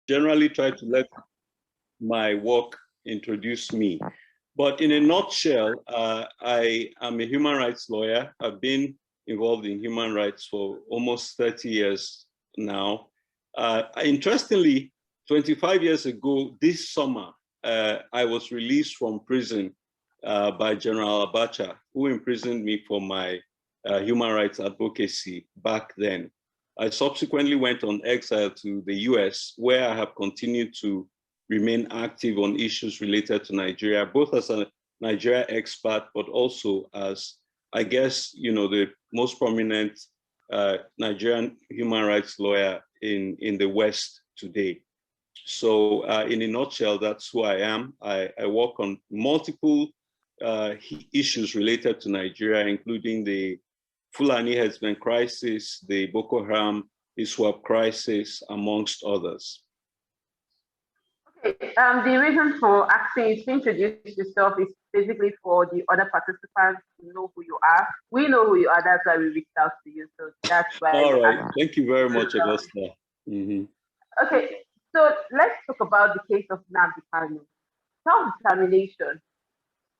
generally try to let my work introduce me. But in a nutshell, I am a human rights lawyer. I've been involved in human rights for almost 30 years now. Interestingly, 25 years ago, this summer, I was released from prison by General Abacha, who imprisoned me for my human rights advocacy back then. I subsequently went on exile to the US, where I have continued to remain active on issues related to Nigeria, both as a Nigeria expert, but also as, I guess, the most prominent Nigerian human rights lawyer in the West today. So in a nutshell, that's who I am. I work on multiple issues related to Nigeria, including the Fulani herdsmen crisis, the Boko Haram ISWAP crisis, amongst others. Okay, the reason for asking you to introduce yourself is basically for the other participants to know who you are. We know who you are, that's why we reached out to you. So that's why. All right, thank you very much, Augusta. Okay, so let's talk about the case of Nnamdi Kanu. Self-determination.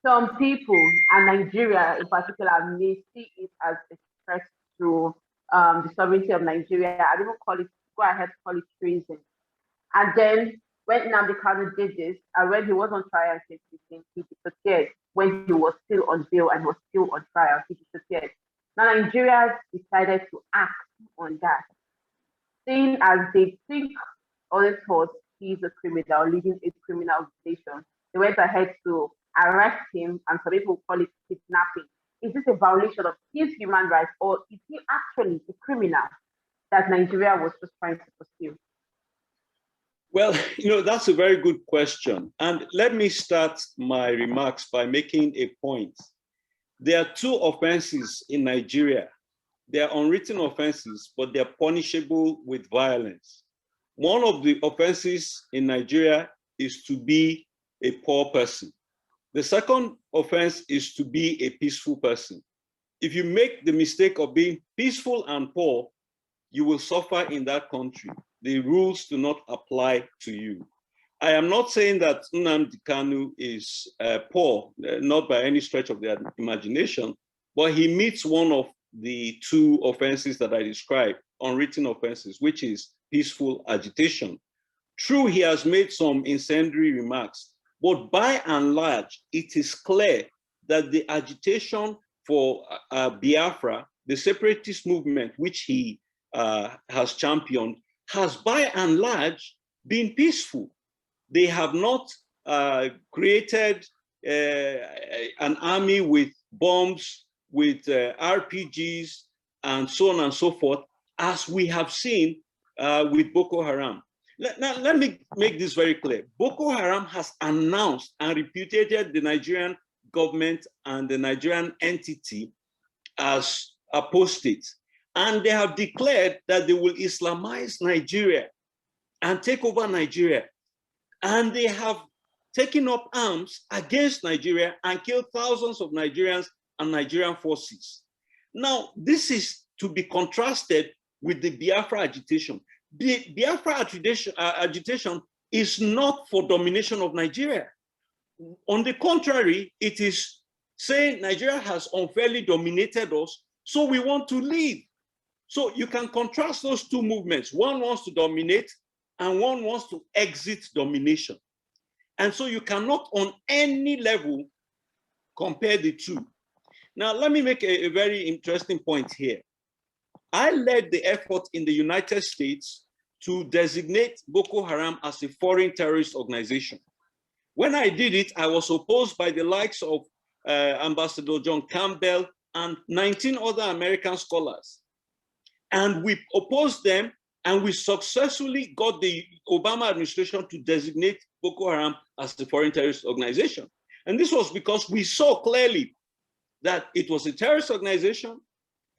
Some people, and Nigeria in particular, may see it as a threat to the sovereignty of Nigeria. I even go ahead, call it treason. And then when Nnamdi Kanu did this, and when he was on trial, he disappeared. When he was still on bail and was still on trial, he disappeared. Now Nigeria decided to act on that, seeing as they think or they thought he's a criminal, leading a criminal organization. They went ahead to arrest him, and some people call it kidnapping. Is this a violation of his human rights, or is he actually a criminal that Nigeria was just trying to pursue? Well, that's a very good question. And let me start my remarks by making a point. There are two offenses in Nigeria. They are unwritten offenses, but they're punishable with violence. One of the offenses in Nigeria is to be a poor person. The second offense is to be a peaceful person. If you make the mistake of being peaceful and poor, you will suffer in that country. The rules do not apply to you. I am not saying that Nnamdi Kanu is poor, not by any stretch of the imagination, but he meets one of the two offenses that I described, unwritten offenses, which is peaceful agitation. True, he has made some incendiary remarks, but by and large, it is clear that the agitation for Biafra, the separatist movement, which he has championed, has by and large been peaceful. They have not created an army with bombs, with RPGs, and so on and so forth, as we have seen with Boko Haram. Let me make this very clear. Boko Haram has announced and repudiated the Nigerian government and the Nigerian entity as apostates. And they have declared that they will Islamize Nigeria and take over Nigeria. And they have taken up arms against Nigeria and killed thousands of Nigerians and Nigerian forces. Now, this is to be contrasted with the Biafra agitation. The Biafra agitation is not for domination of Nigeria. On the contrary, it is saying Nigeria has unfairly dominated us, so we want to leave. So you can contrast those two movements. One wants to dominate and one wants to exit domination. And so you cannot on any level compare the two. Now, let me make a very interesting point here. I led the effort in the United States to designate Boko Haram as a foreign terrorist organization. When I did it, I was opposed by the likes of Ambassador John Campbell and 19 other American scholars. And we opposed them, and we successfully got the Obama administration to designate Boko Haram as a foreign terrorist organization. And this was because we saw clearly that it was a terrorist organization,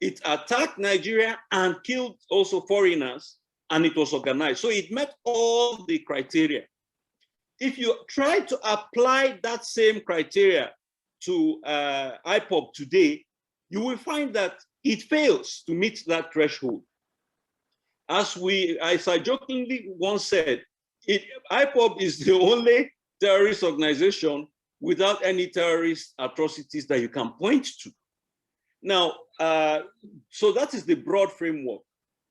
it attacked Nigeria and killed also foreigners, and it was organized. So it met all the criteria. If you try to apply that same criteria to IPOB today, you will find that it fails to meet that threshold. As I jokingly once said, IPOB is the only terrorist organization without any terrorist atrocities that you can point to. Now, so that is the broad framework.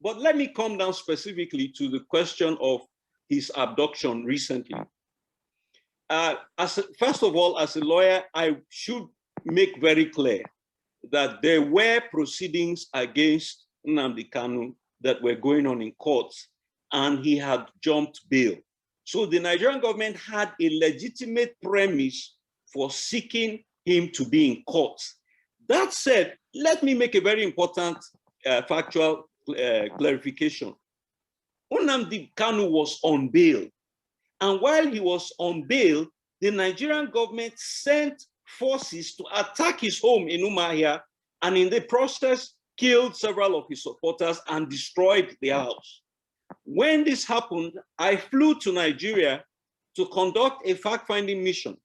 But let me come down specifically to the question of his abduction recently. First of all, as a lawyer, I should make very clear that there were proceedings against Nnamdi Kanu that were going on in courts, and he had jumped bail. So the Nigerian government had a legitimate premise for seeking him to be in court. That said, let me make a very important factual clarification. Nnamdi Kanu was on bail. And while he was on bail, the Nigerian government sent forces to attack his home in Umuahia, and in the process, killed several of his supporters and destroyed their house. When this happened, I flew to Nigeria to conduct a fact-finding mission.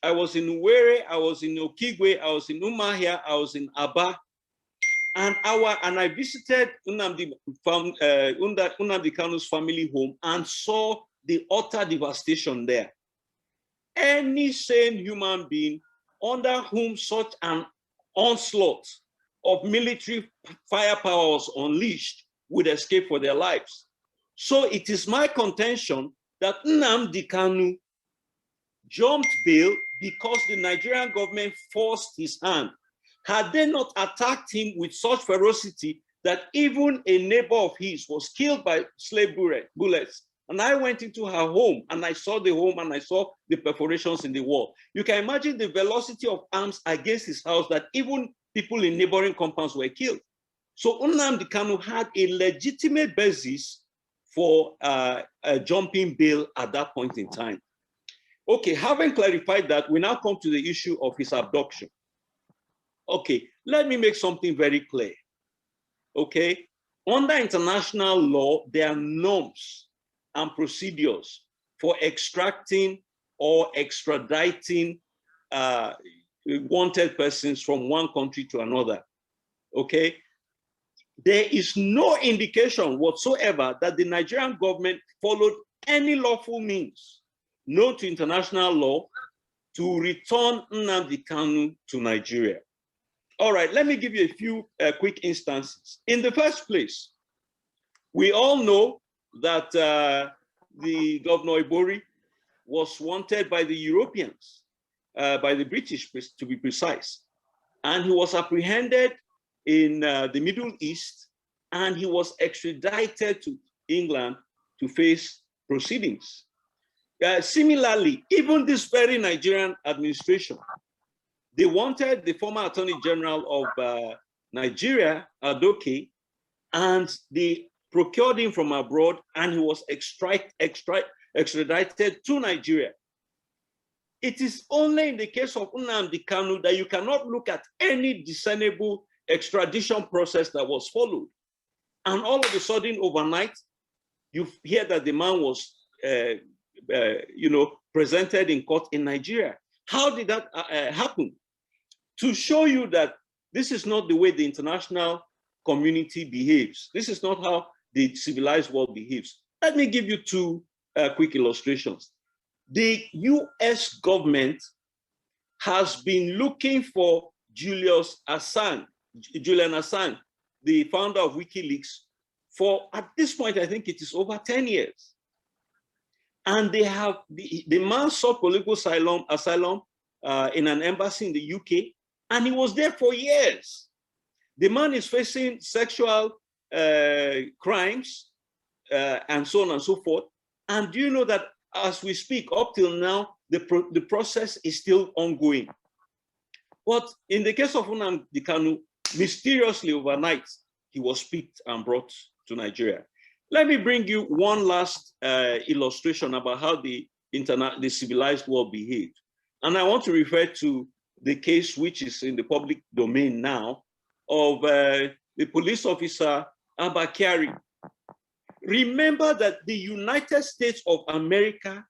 I was in Owerri, I was in Okigwe, I was in Umuahia, I was in Aba, and I visited Nnamdi Kanu's family home and saw the utter devastation there. Any sane human being under whom such an onslaught of military firepower was unleashed would escape for their lives. So it is my contention that Nnamdi Kanu jumped bail because the Nigerian government forced his hand. Had they not attacked him with such ferocity that even a neighbor of his was killed by slave bullets, and I went into her home and I saw the home and I saw the perforations in the wall. You can imagine the velocity of arms against his house that even people in neighboring compounds were killed. So Nnamdi Kanu had a legitimate basis for jumping bail at that point in time. Okay, having clarified that, we now come to the issue of his abduction. Okay, let me make something very clear. Okay, under international law, there are norms and procedures for extracting or extraditing wanted persons from one country to another. Okay, there is no indication whatsoever that the Nigerian government followed any lawful means known to international law to return Nnamdi Kanu to Nigeria. All right, let me give you a few quick instances. In the first place, we all know that the Governor Ibori was wanted by the Europeans, by the British to be precise, and he was apprehended in the Middle East, and he was extradited to England to face proceedings. Similarly, even this very Nigerian administration, they wanted the former Attorney General of Nigeria, Adoke, and they procured him from abroad, and he was extradited to Nigeria. It is only in the case of Nnamdi Kanu that you cannot look at any discernible extradition process that was followed. And all of a sudden, overnight, you hear that the man was presented in court in Nigeria. How did that happen? To show you that this is not the way the international community behaves. This is not how the civilized world behaves. Let me give you two quick illustrations. The US government has been looking for Julian Assange, the founder of WikiLeaks, for, at this point, I think it is over 10 years. And they have, the man sought political asylum in an embassy in the UK, and he was there for years. The man is facing sexual crimes and so on and so forth. And do you know that as we speak, up till now, the process is still ongoing. But in the case of Nnamdi Kanu, mysteriously overnight, he was picked and brought to Nigeria. Let me bring you one last illustration about how the civilized world behaved. And I want to refer to the case which is in the public domain now of the police officer Abba Kyari. Remember that the United States of America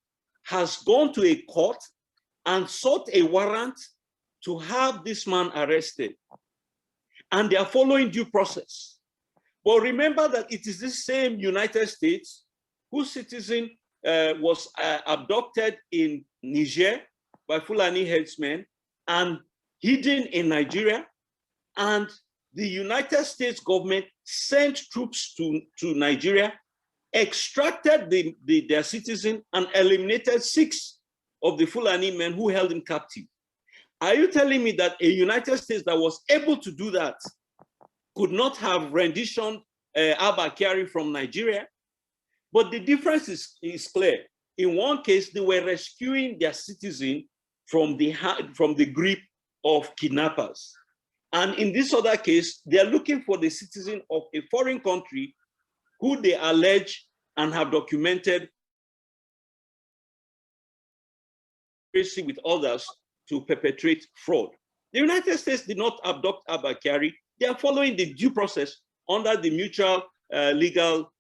has gone to a court and sought a warrant to have this man arrested. And they are following due process. But remember that it is the same United States whose citizen was abducted in Niger by Fulani headsmen and hidden in Nigeria. And the United States government sent troops to Nigeria, extracted their citizen, and eliminated 6 of the Fulani men who held him captive. Are you telling me that a United States that was able to do that could not have renditioned Abba Kyari from Nigeria? But the difference is clear. In one case, they were rescuing their citizen from the grip of kidnappers. And in this other case, they are looking for the citizen of a foreign country who they allege and have documented with others to perpetrate fraud. The United States did not abduct Abba Kyari. They are following the due process under the mutual legal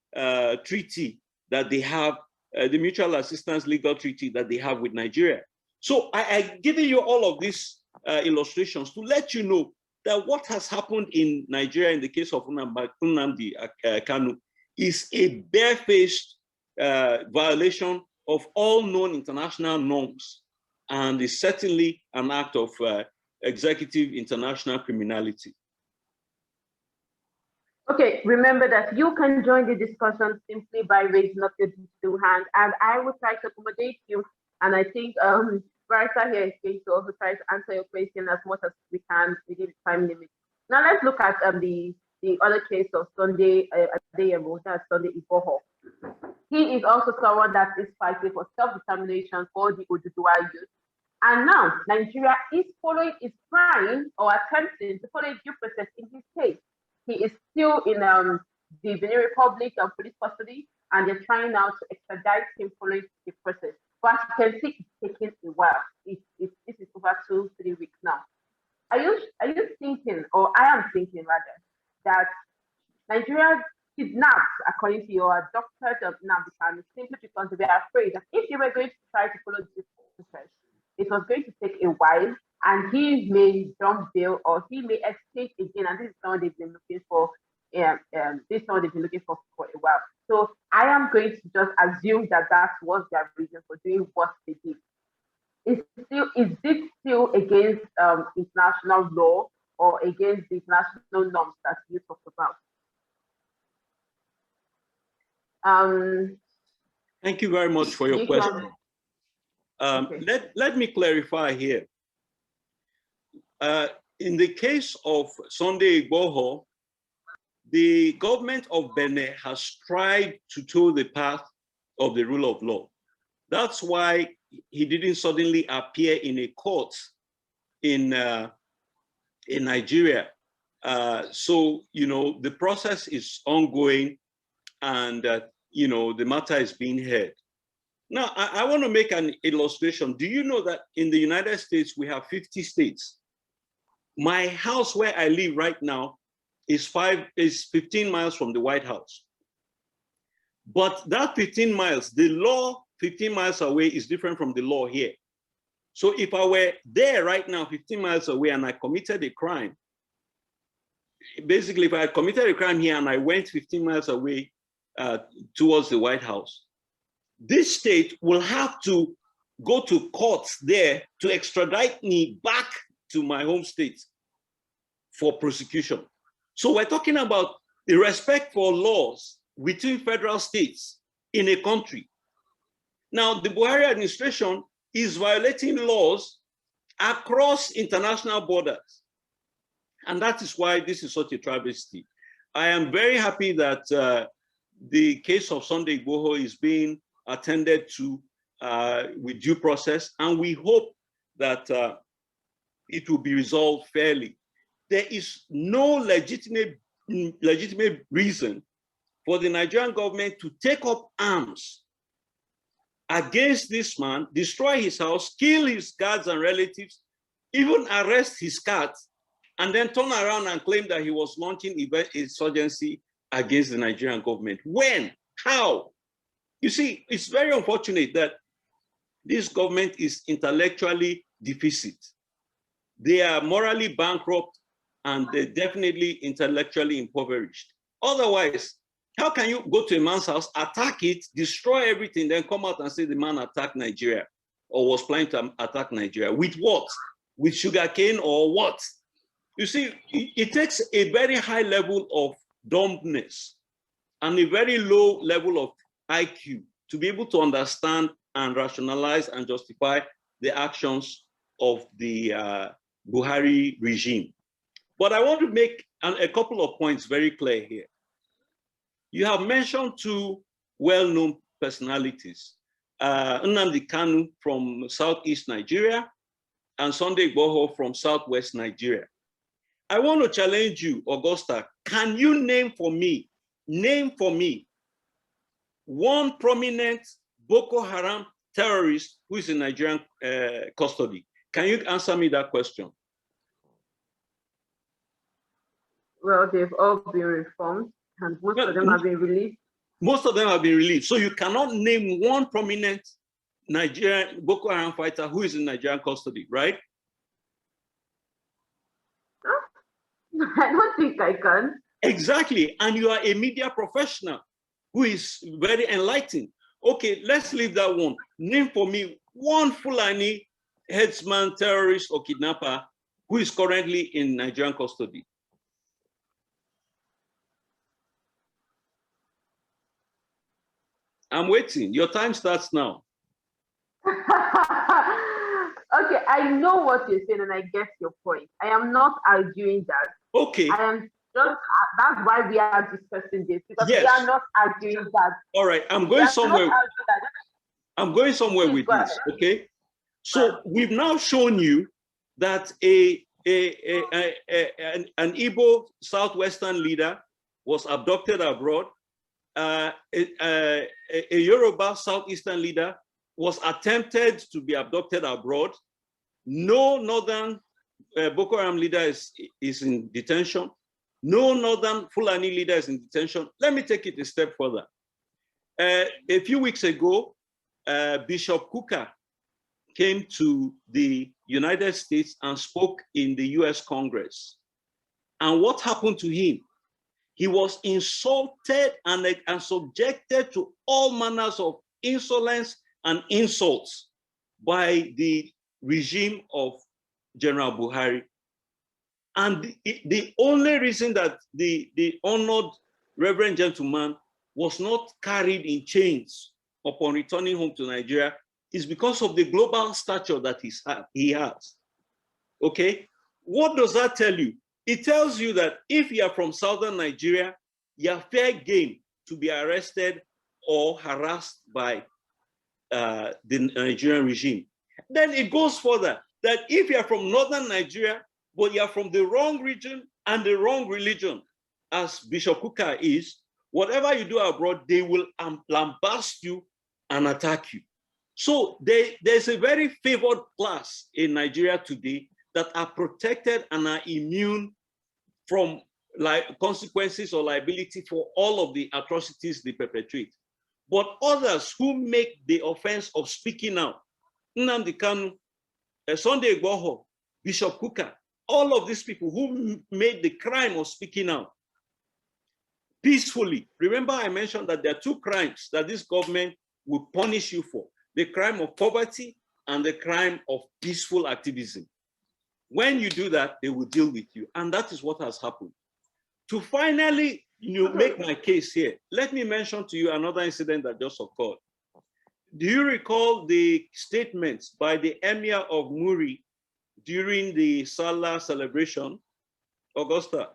treaty that they have, the mutual assistance legal treaty that they have with Nigeria. So I giving you all of these illustrations to let you know that what has happened in Nigeria in the case of Nnamdi Kanu is a barefaced violation of all known international norms, and is certainly an act of executive international criminality. Okay, remember that you can join the discussion simply by raising up your digital hand, and I will try to accommodate you. And I think Barrister here is going to also try to answer your question as much as we can within the time limit. Now let's look at the other case of Sunday Adeyemo, that's Sunday Igboho. He is also someone that is fighting for self-determination for the Oduduwa youth. And now Nigeria is following, is trying or attempting to follow due process in his case. He is still in the Benin Republic of police custody, and they're trying now to extradite him following the process. But as you can see, it's taking a while. This is over 2-3 weeks now. Are you thinking, or I am thinking rather, that Nigeria kidnapped, according to your doctor of Nnamdi Kanu, simply because they were afraid that if they were going to try to follow this process, it was going to take a while, and he may jump bail or he may escape again. And this is someone they've been looking for. This is someone they've been looking for a while. So I am going to just assume that that was their reason for doing what they did. Is it still against international law or against the international norms that you talked about? Thank you very much for your question. Okay. Let me clarify here. In the case of Sunday Igboho, the government of Benin has tried to toe the path of the rule of law. That's why he didn't suddenly appear in a court in Nigeria. So, the process is ongoing, and, the matter is being heard. Now, I want to make an illustration. Do you know that in the United States, we have 50 states? My house where I live right now is 15 miles from the White House. But that 15 miles, the law 15 miles away is different from the law here. So if I were there right now, 15 miles away, and I committed a crime, basically if I committed a crime here and I went 15 miles away towards the White House, this state will have to go to courts there to extradite me back to my home state for prosecution. So we're talking about the respect for laws between federal states in a country. Now, the Buhari administration is violating laws across international borders. And that is why this is such a travesty. I am very happy that the case of Sunday Igboho is being attended to with due process, and we hope that it will be resolved fairly. There is no legitimate reason for the Nigerian government to take up arms against this man, destroy his house, kill his guards and relatives, even arrest his cat, and then turn around and claim that he was launching insurgency against the Nigerian government. When? How? You see, it's very unfortunate that this government is intellectually deficient. They are morally bankrupt, and they're definitely intellectually impoverished. Otherwise, How can you go to a man's house, attack it, destroy everything, then come out and say the man attacked Nigeria or was planning to attack Nigeria? With what? With sugarcane or what? You see, it takes a very high level of dumbness and a very low level of IQ to be able to understand and rationalize and justify the actions of the Buhari regime. But I want to make a couple of points very clear here. You have mentioned two well-known personalities, Nnamdi Kanu from Southeast Nigeria and Sunday Igboho from Southwest Nigeria. I want to challenge you, Augusta. Can you name for me one prominent Boko Haram terrorist who is in Nigerian custody? Can you answer me that question? Well, they've all been reformed and most of them have been released. Most of them have been released. So you cannot name one prominent Nigerian Boko Haram fighter who is in Nigerian custody, right? I don't think I can. Exactly. And you are a media professional who is very enlightened. Okay, let's leave that one. Name for me one Fulani headsman, terrorist, or kidnapper who is currently in Nigerian custody. I'm waiting. Your time starts now. Okay, I know what you're saying and I get your point. I am not arguing that. Okay. I am just, that's why we are discussing this, because yes. we are not arguing that. All right, I'm going somewhere. I'm going somewhere with this, okay? So we've now shown you that an Igbo Southwestern leader was abducted abroad. A Yoruba Southeastern leader was attempted to be abducted abroad. No northern Boko Haram leader is in detention. No northern Fulani leader is in detention. Let me take it a step further. A few weeks ago, Bishop Kuka came to the United States and spoke in the US Congress. And what happened to him? He was insulted and subjected to all manners of insolence and insults by the regime of General Buhari. And the only reason that the honored Reverend gentleman was not carried in chains upon returning home to Nigeria is because of the global stature that he has. Okay? What does that tell you? It tells you that if you are from southern Nigeria, you are fair game to be arrested or harassed by the Nigerian regime. Then it goes further that if you are from northern Nigeria, but you are from the wrong region and the wrong religion, as Bishop Kuka is, whatever you do abroad, they will lambast you and attack you. So there's a very favored class in Nigeria today that are protected and are immune from consequences or liability for all of the atrocities they perpetrate. But others who make the offense of speaking out, Nnamdi Kanu, Sunday Igboho, Bishop Kuka, all of these people who made the crime of speaking out peacefully. Remember, I mentioned that there are two crimes that this government will punish you for: the crime of poverty and the crime of peaceful activism. When you do that, they will deal with you. And that is what has happened. To finally make my case here, let me mention to you another incident that just occurred. Do you recall the statements by the Emir of Muri during the Salah celebration? Augusta?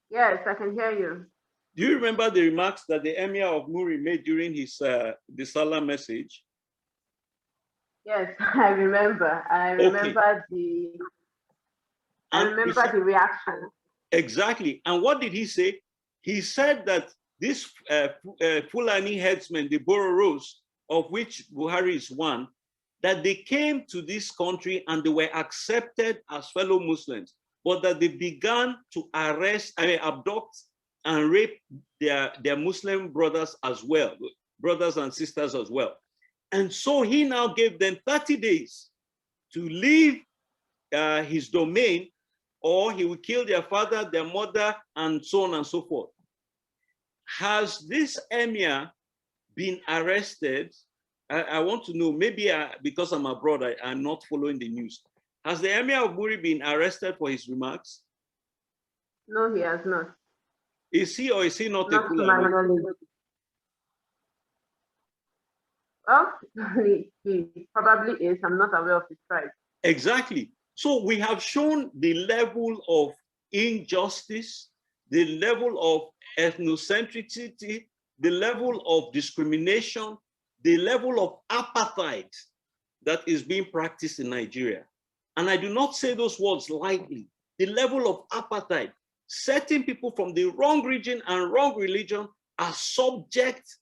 Yes, I can hear you. Do you remember the remarks that the Emir of Muri made during his the Salah message? Yes, I remember. I remember the reaction. Exactly. And what did he say? He said that this Fulani headsmen, the Bororos, of which Buhari is one, that they came to this country and they were accepted as fellow Muslims, but that they began to abduct and rape their Muslim brothers as well, brothers and sisters as well. And so he now gave them 30 days to leave his domain, or he will kill their father, their mother, and so on and so forth. has this emir been arrested? I want to know, maybe because I'm abroad, I'm not following the news. Has the emir of Muri been arrested for his remarks? No, he has not. Is he or is he not a Not to my Fulani? knowledge. Well, he probably is. I'm not aware of his tribe. Exactly. So we have shown the level of injustice, the level of ethnocentricity, the level of discrimination, the level of apartheid that is being practiced in Nigeria. And I do not say those words lightly. The level of apartheid, certain people from the wrong region and wrong religion are subject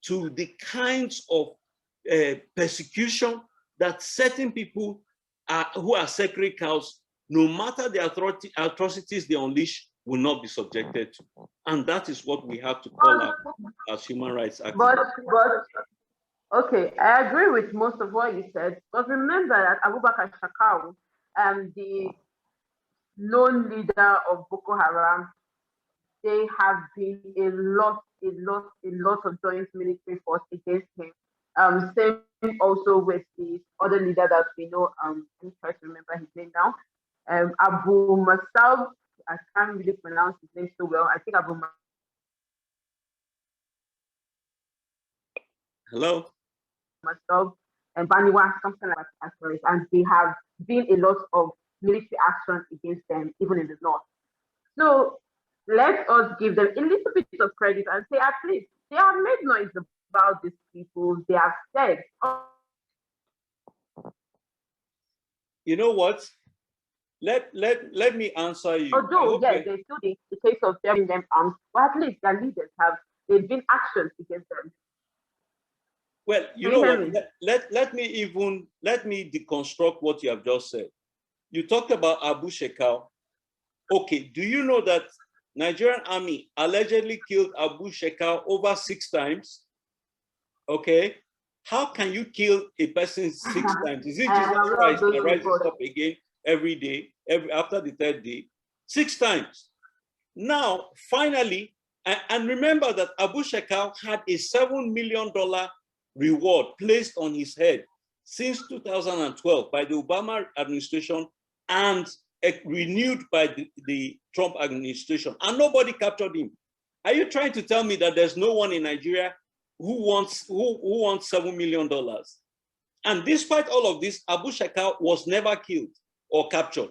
to the kinds of persecution that certain people who are sacred cows, no matter the atrocities they unleash, will not be subjected to. And that is what we have to call out as human rights activists. Okay, I agree with most of what you said, but remember that Abubakar Shakau, the lone leader of Boko Haram, there have been a lot of joint military force against him. Same also with the other leader that we know. I'm trying to remember his name now. Abu Masab. I can't really pronounce his name so well. I think Abu. Hello. Masab and Baniwa, something like that. And there have been a lot of military action against them, even in the north. So let us give them a little bit of credit and say, at least they have made noise about these people. They have said. You know what? Let me answer you. Although, yes, there's still the case of selling them arms, but at least their leaders they've been actions against them. Well, you know what? Let me deconstruct what you have just said. You talked about Abu Shekau. Okay, do you know that Nigerian army allegedly killed Abu Shekau over 6 times? Okay, how can you kill a person 6 times? Is it Jesus Christ that rises up again every day, after the 3rd day? 6 times. Now, finally, and remember that Abu Shekau had a $7 million reward placed on his head since 2012 by the Obama administration and renewed by the Trump administration, and nobody captured him. Are you trying to tell me that there's no one in Nigeria who wants $7 million? And despite all of this, Abu Shekau was never killed or captured.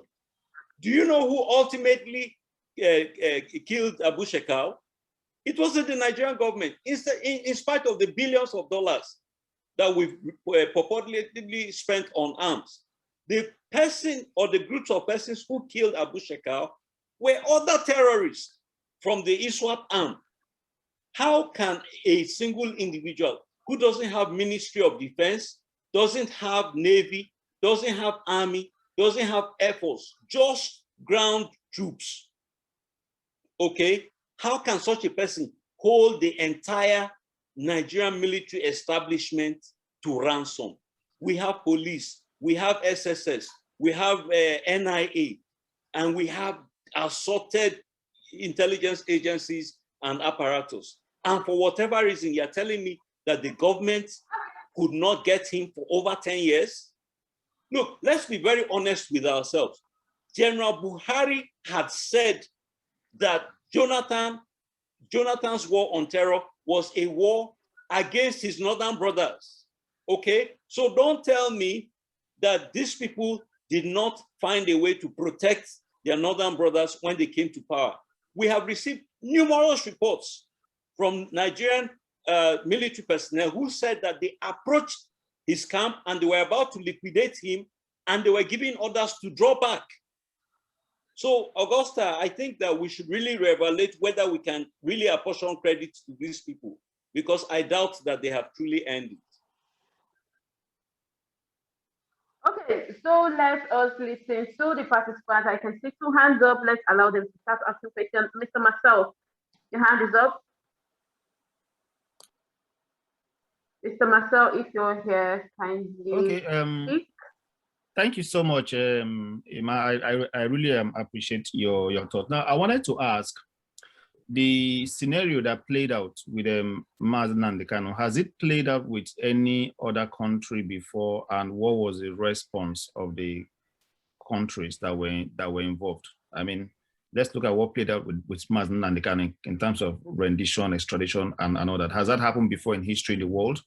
Do you know who ultimately killed Abu Shekau? It wasn't the Nigerian government. In spite of the billions of dollars that we've purportedly spent on arms, the person or the groups of persons who killed Abu Shekau were other terrorists from the ISWAP arm. How can a single individual who doesn't have Ministry of Defense, doesn't have Navy, doesn't have Army, doesn't have Air Force, just ground troops, okay? How can such a person hold the entire Nigerian military establishment to ransom? We have police, we have SSS, we have NIA, and we have assorted intelligence agencies and apparatus. And for whatever reason, you're telling me that the government could not get him for over 10 years? Look, let's be very honest with ourselves. General Buhari had said that Jonathan's war on terror was a war against his northern brothers, okay? So don't tell me that these people did not find a way to protect their northern brothers when they came to power. We have received numerous reports from Nigerian military personnel who said that they approached his camp and they were about to liquidate him and they were giving orders to draw back. So, Augusta, I think that we should really reevaluate whether we can really apportion credit to these people, because I doubt that they have truly earned it. Okay, so let us listen to the participants. I can see 2 hands up. Let's allow them to start asking questions. Mr. Marcel, your hand is up. Mr. Marcel, if you're here, kindly speak. Thank you so much, Emma. I really appreciate your thought. Now, I wanted to ask, the scenario that played out with Nnamdi Kanu, has it played out with any other country before, and what was the response of the countries that were involved? I mean, let's look at what played out with Nnamdi Kanu in terms of rendition, extradition, and all that. Has that happened before in history in the world?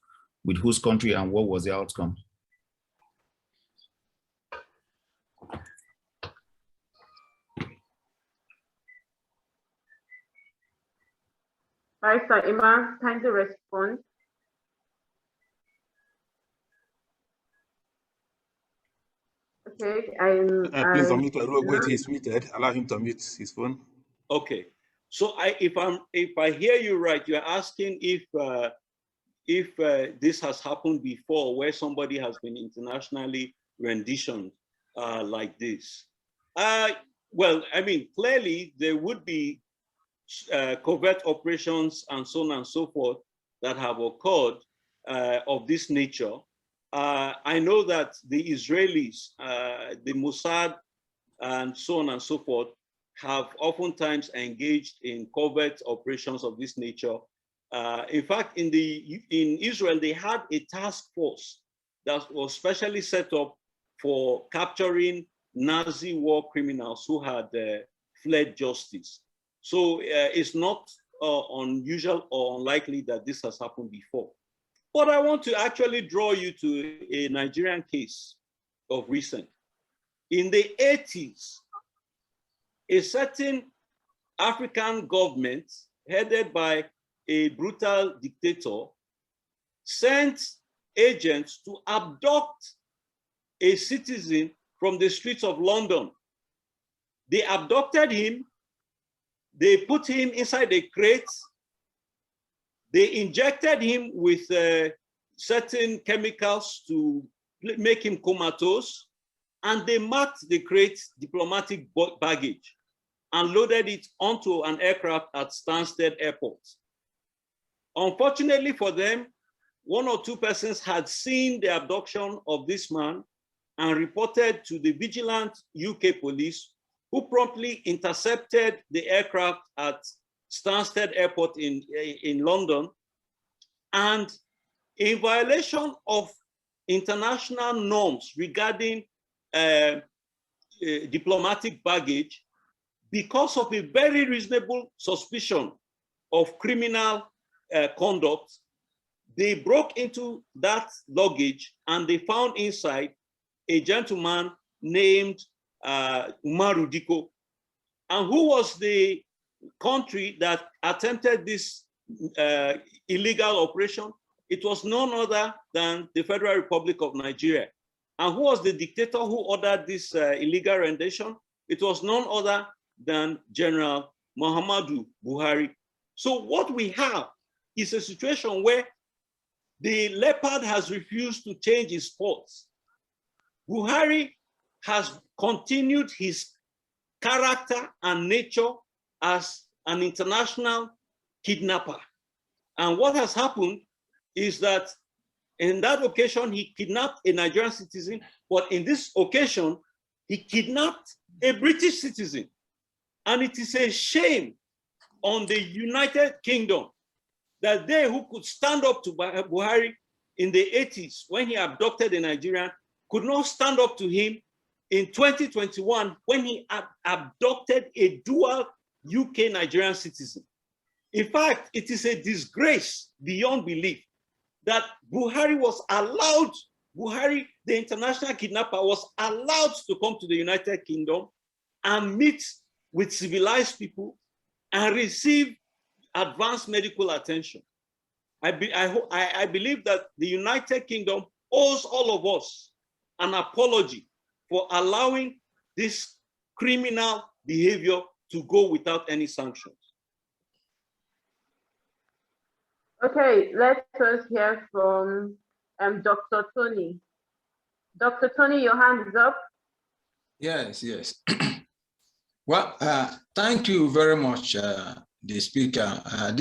With whose country, and what was the outcome? Barrister Emma, kindly respond. Okay, please unmute. Wait, he's muted. Allow him to mute his phone. Okay, so if I hear you right, you're asking if this has happened before, where somebody has been internationally renditioned like this. Well, I mean, clearly there would be covert operations and so on and so forth that have occurred of this nature. I know that the Israelis, the Mossad, and so on and so forth, have oftentimes engaged in covert operations of this nature. In fact, in Israel, they had a task force that was specially set up for capturing Nazi war criminals who had fled justice. So it's not unusual or unlikely that this has happened before. But I want to actually draw you to a Nigerian case of recent. In the 80s, a certain African government headed by a brutal dictator sent agents to abduct a citizen from the streets of London. They abducted him. They put him inside a crate. They injected him with certain chemicals to make him comatose, and they marked the crate diplomatic baggage and loaded it onto an aircraft at Stansted Airport. Unfortunately for them, one or two persons had seen the abduction of this man and reported to the vigilant UK police, who promptly intercepted the aircraft at Stansted Airport in London. And in violation of international norms regarding diplomatic baggage, because of a very reasonable suspicion of criminal conduct, they broke into that luggage and they found inside a gentleman named Umaru Diko. And who was the country that attempted this illegal operation? It was none other than the Federal Republic of Nigeria. And who was the dictator who ordered this illegal rendition? It was none other than General Muhammadu Buhari. So what we have is a situation where the leopard has refused to change his spots. Buhari has continued his character and nature as an international kidnapper. And what has happened is that in that occasion, he kidnapped a Nigerian citizen, but in this occasion, he kidnapped a British citizen. And it is a shame on the United Kingdom that they who could stand up to Buhari in the 80s when he abducted a Nigerian could not stand up to him in 2021 when he abducted a dual UK-Nigerian citizen. In fact, it is a disgrace beyond belief that Buhari, the international kidnapper, was allowed to come to the United Kingdom and meet with civilized people and receive advanced medical attention. I believe that the United Kingdom owes all of us an apology for allowing this criminal behavior to go without any sanctions. Okay, let us hear from Dr. Tony. Dr. Tony, your hand is up. Yes. Well, thank you very much, the speaker. I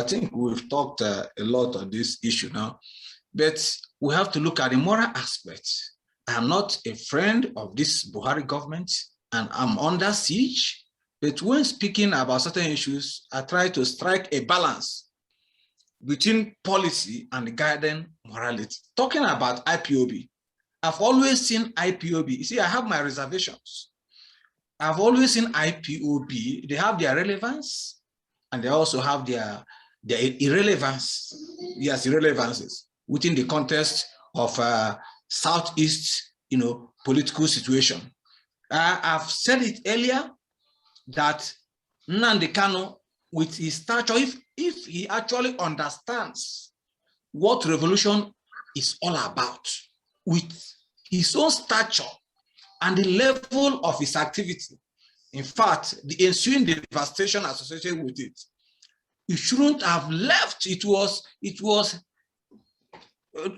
think we've talked a lot on this issue now, but we have to look at the moral aspect. I am not a friend of this Buhari government, and I'm under siege. But when speaking about certain issues, I try to strike a balance between policy and guiding morality. Talking about IPOB, I've always seen IPOB. You see, I have my reservations. I've always seen IPOB. They have their relevance, and they also have their irrelevance. Yes, irrelevances within the context of Southeast, political situation. I've said it earlier that Nnamdi Kanu, with his stature, if he actually understands what revolution is all about, with his own stature and the level of his activity, in fact, the ensuing devastation associated with it, you shouldn't have left. It was.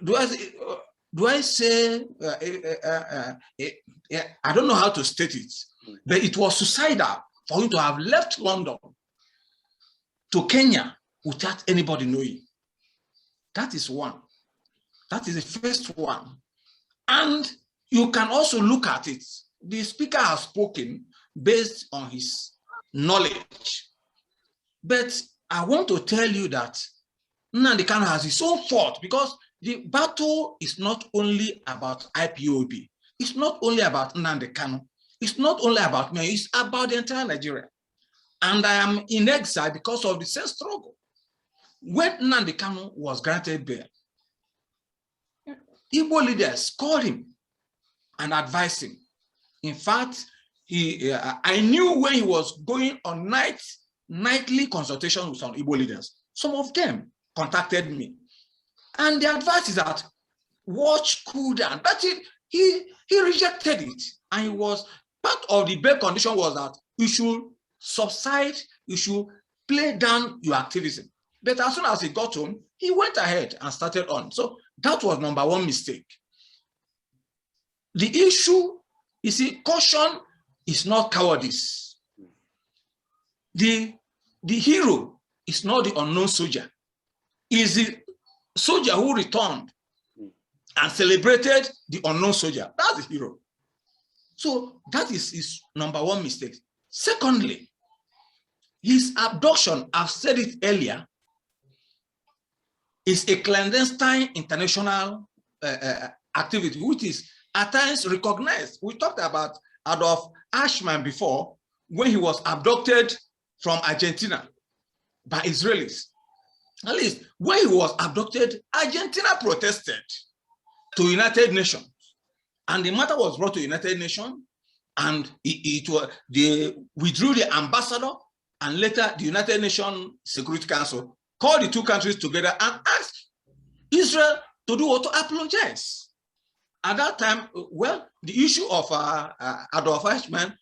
Do I say? I don't know how to state it, but it was suicidal for him to have left London to Kenya without anybody knowing. That is one. That is the first one. And you can also look at it. The speaker has spoken based on his knowledge. But I want to tell you that Nnamdi Kanu has his own fault, because the battle is not only about IPOB. It's not only about Nnamdi Kanu. It's not only about me. It's about the entire Nigeria. And I am in exile because of the same struggle. When Nnamdi Kanu was granted bail, Igbo leaders called him and advised him. In fact, I knew when he was going on nightly consultation with some Igbo leaders. Some of them contacted me. And the advice is that watch, cool down. But he rejected it. And he was, part of the bail condition was that you should subside, you should play down your activism. But as soon as he got home, he went ahead and started on. So that was number one mistake. The issue, you see, caution is not cowardice. The hero is not the unknown soldier. Is the soldier who returned and celebrated the unknown soldier. That's the hero. So that is his number one mistake. Secondly, his abduction, I've said it earlier, is a clandestine international activity, which is at times recognized. We talked about Adolf Eichmann before, when he was abducted from Argentina by Israelis. At least when he was abducted, Argentina protested to United Nations. And the matter was brought to United Nations, and they withdrew the ambassador, and later the United Nations Security Council called the two countries together and asked Israel to do what? To apologize. At that time, well, the issue of Adolf Eichmann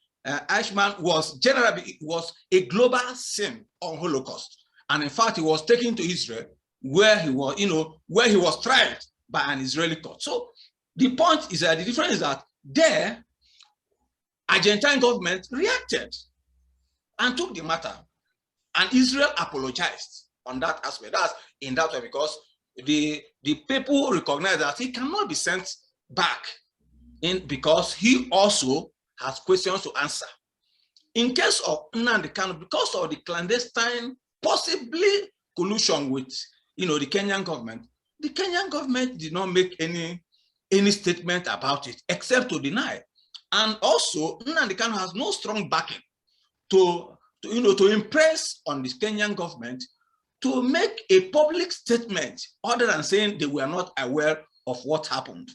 was generally a global sin on Holocaust. And in fact, he was taken to Israel, where he was tried by an Israeli court. So the point is that the difference is that there, Argentine government reacted and took the matter, and Israel apologized on that aspect. That's in that way, because the people recognize that he cannot be sent back because he also has questions to answer. In case of Nnamdi Kanu, because of the clandestine, possibly collusion with the Kenyan government did not make any statement about it except to deny. And also, Nnamdi Kanu has no strong backing to impress on the Kenyan government to make a public statement other than saying they were not aware of what happened.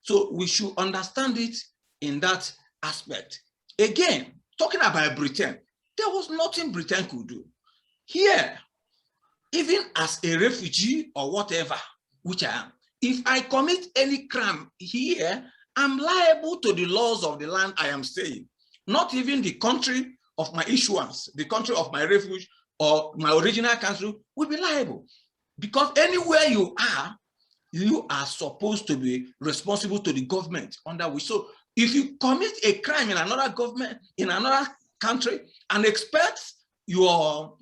So we should understand it in that aspect. Again, talking about Britain, there was nothing Britain could do. Here, even as a refugee or whatever, which I am, if I commit any crime here, I'm liable to the laws of the land I am staying. Not even the country of my issuance, the country of my refuge or my original country will be liable. Because anywhere you are supposed to be responsible to the government under which. So if you commit a crime in another government, in another country, and expect your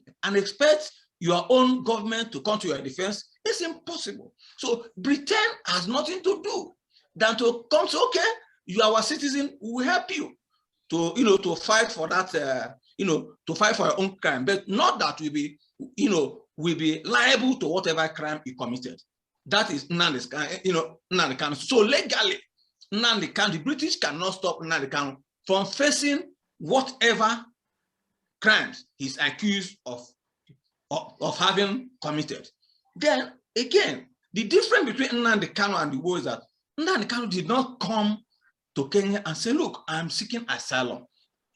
own government to come to your defense, it's impossible. So Britain has nothing to do than to come to, okay, you are our citizen, we will help you to fight for that to fight for your own crime, but not that will be, will be liable to whatever crime he committed. That is Nnamdi Kanu. So legally, Nnamdi Kanu, the British cannot stop Nnamdi Kanu from facing whatever crimes he's accused of having committed. Then again, the difference between Nnamdi Kanu and the Igboho is that Nnamdi Kanu did not come to Kenya and say, look, I'm seeking asylum.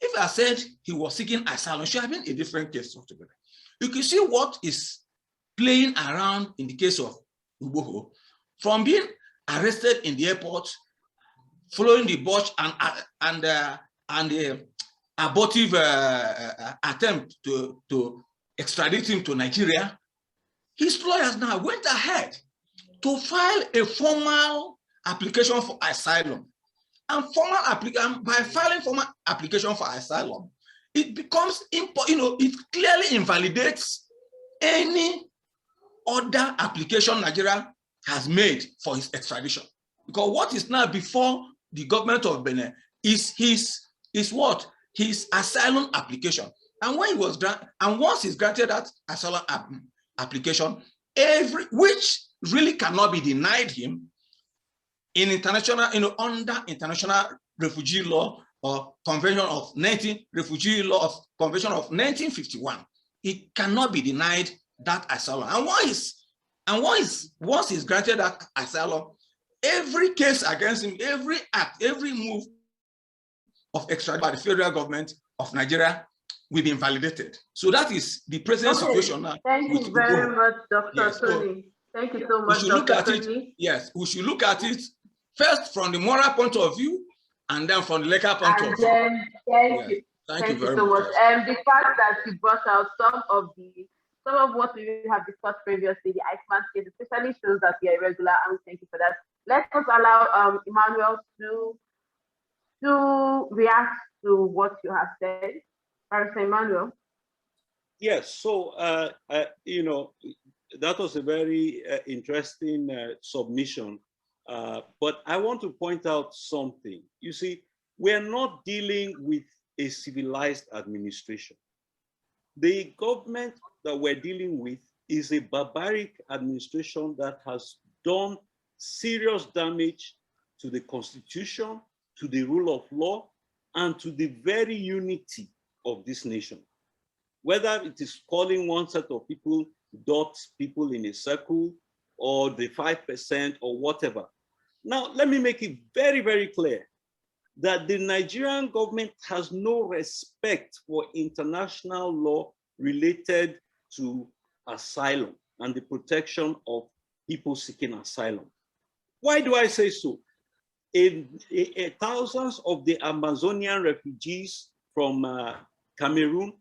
If I said he was seeking asylum, it should have been a different case altogether. You can see what is playing around in the case of Igboho, from being arrested in the airport, following the botch and the abortive attempt to extradite him to Nigeria. His lawyers now went ahead to file a formal application for asylum. And by filing formal application for asylum, it becomes, it clearly invalidates any other application Nigeria has made for his extradition. Because what is now before the government of Benin is his asylum application. And when he was granted, and once he's granted that asylum application, which really cannot be denied him in international, under international refugee law or convention of refugee law of convention of 1951, it cannot be denied that asylum. And once he's granted that asylum, every case against him, every act, every move of extradition by the federal government of Nigeria will be invalidated. So that is the present situation now. Thank you very much, Dr. Tony. Thank you so much, Dr. Tony. Yes, we should look at it first from the moral point of view, and then from the legal point of view. Thank you very much. And the fact that you brought out some of what we have discussed previously, the Iceman case, especially shows that we are irregular, and we thank you for that. Let us allow Emmanuel to react to what you have said. Barrister Emmanuel. Yes, so that was a very interesting submission. But I want to point out something. You see, we're not dealing with a civilized administration. The government that we're dealing with is a barbaric administration that has done serious damage to the Constitution, to the rule of law, and to the very unity of this nation. Whether it is calling one set of people dots, people in a circle, or the 5% or whatever. Now, let me make it very, very clear that the Nigerian government has no respect for international law related to asylum and the protection of people seeking asylum. Why do I say so? Thousands of the Amazonian refugees from Cameroon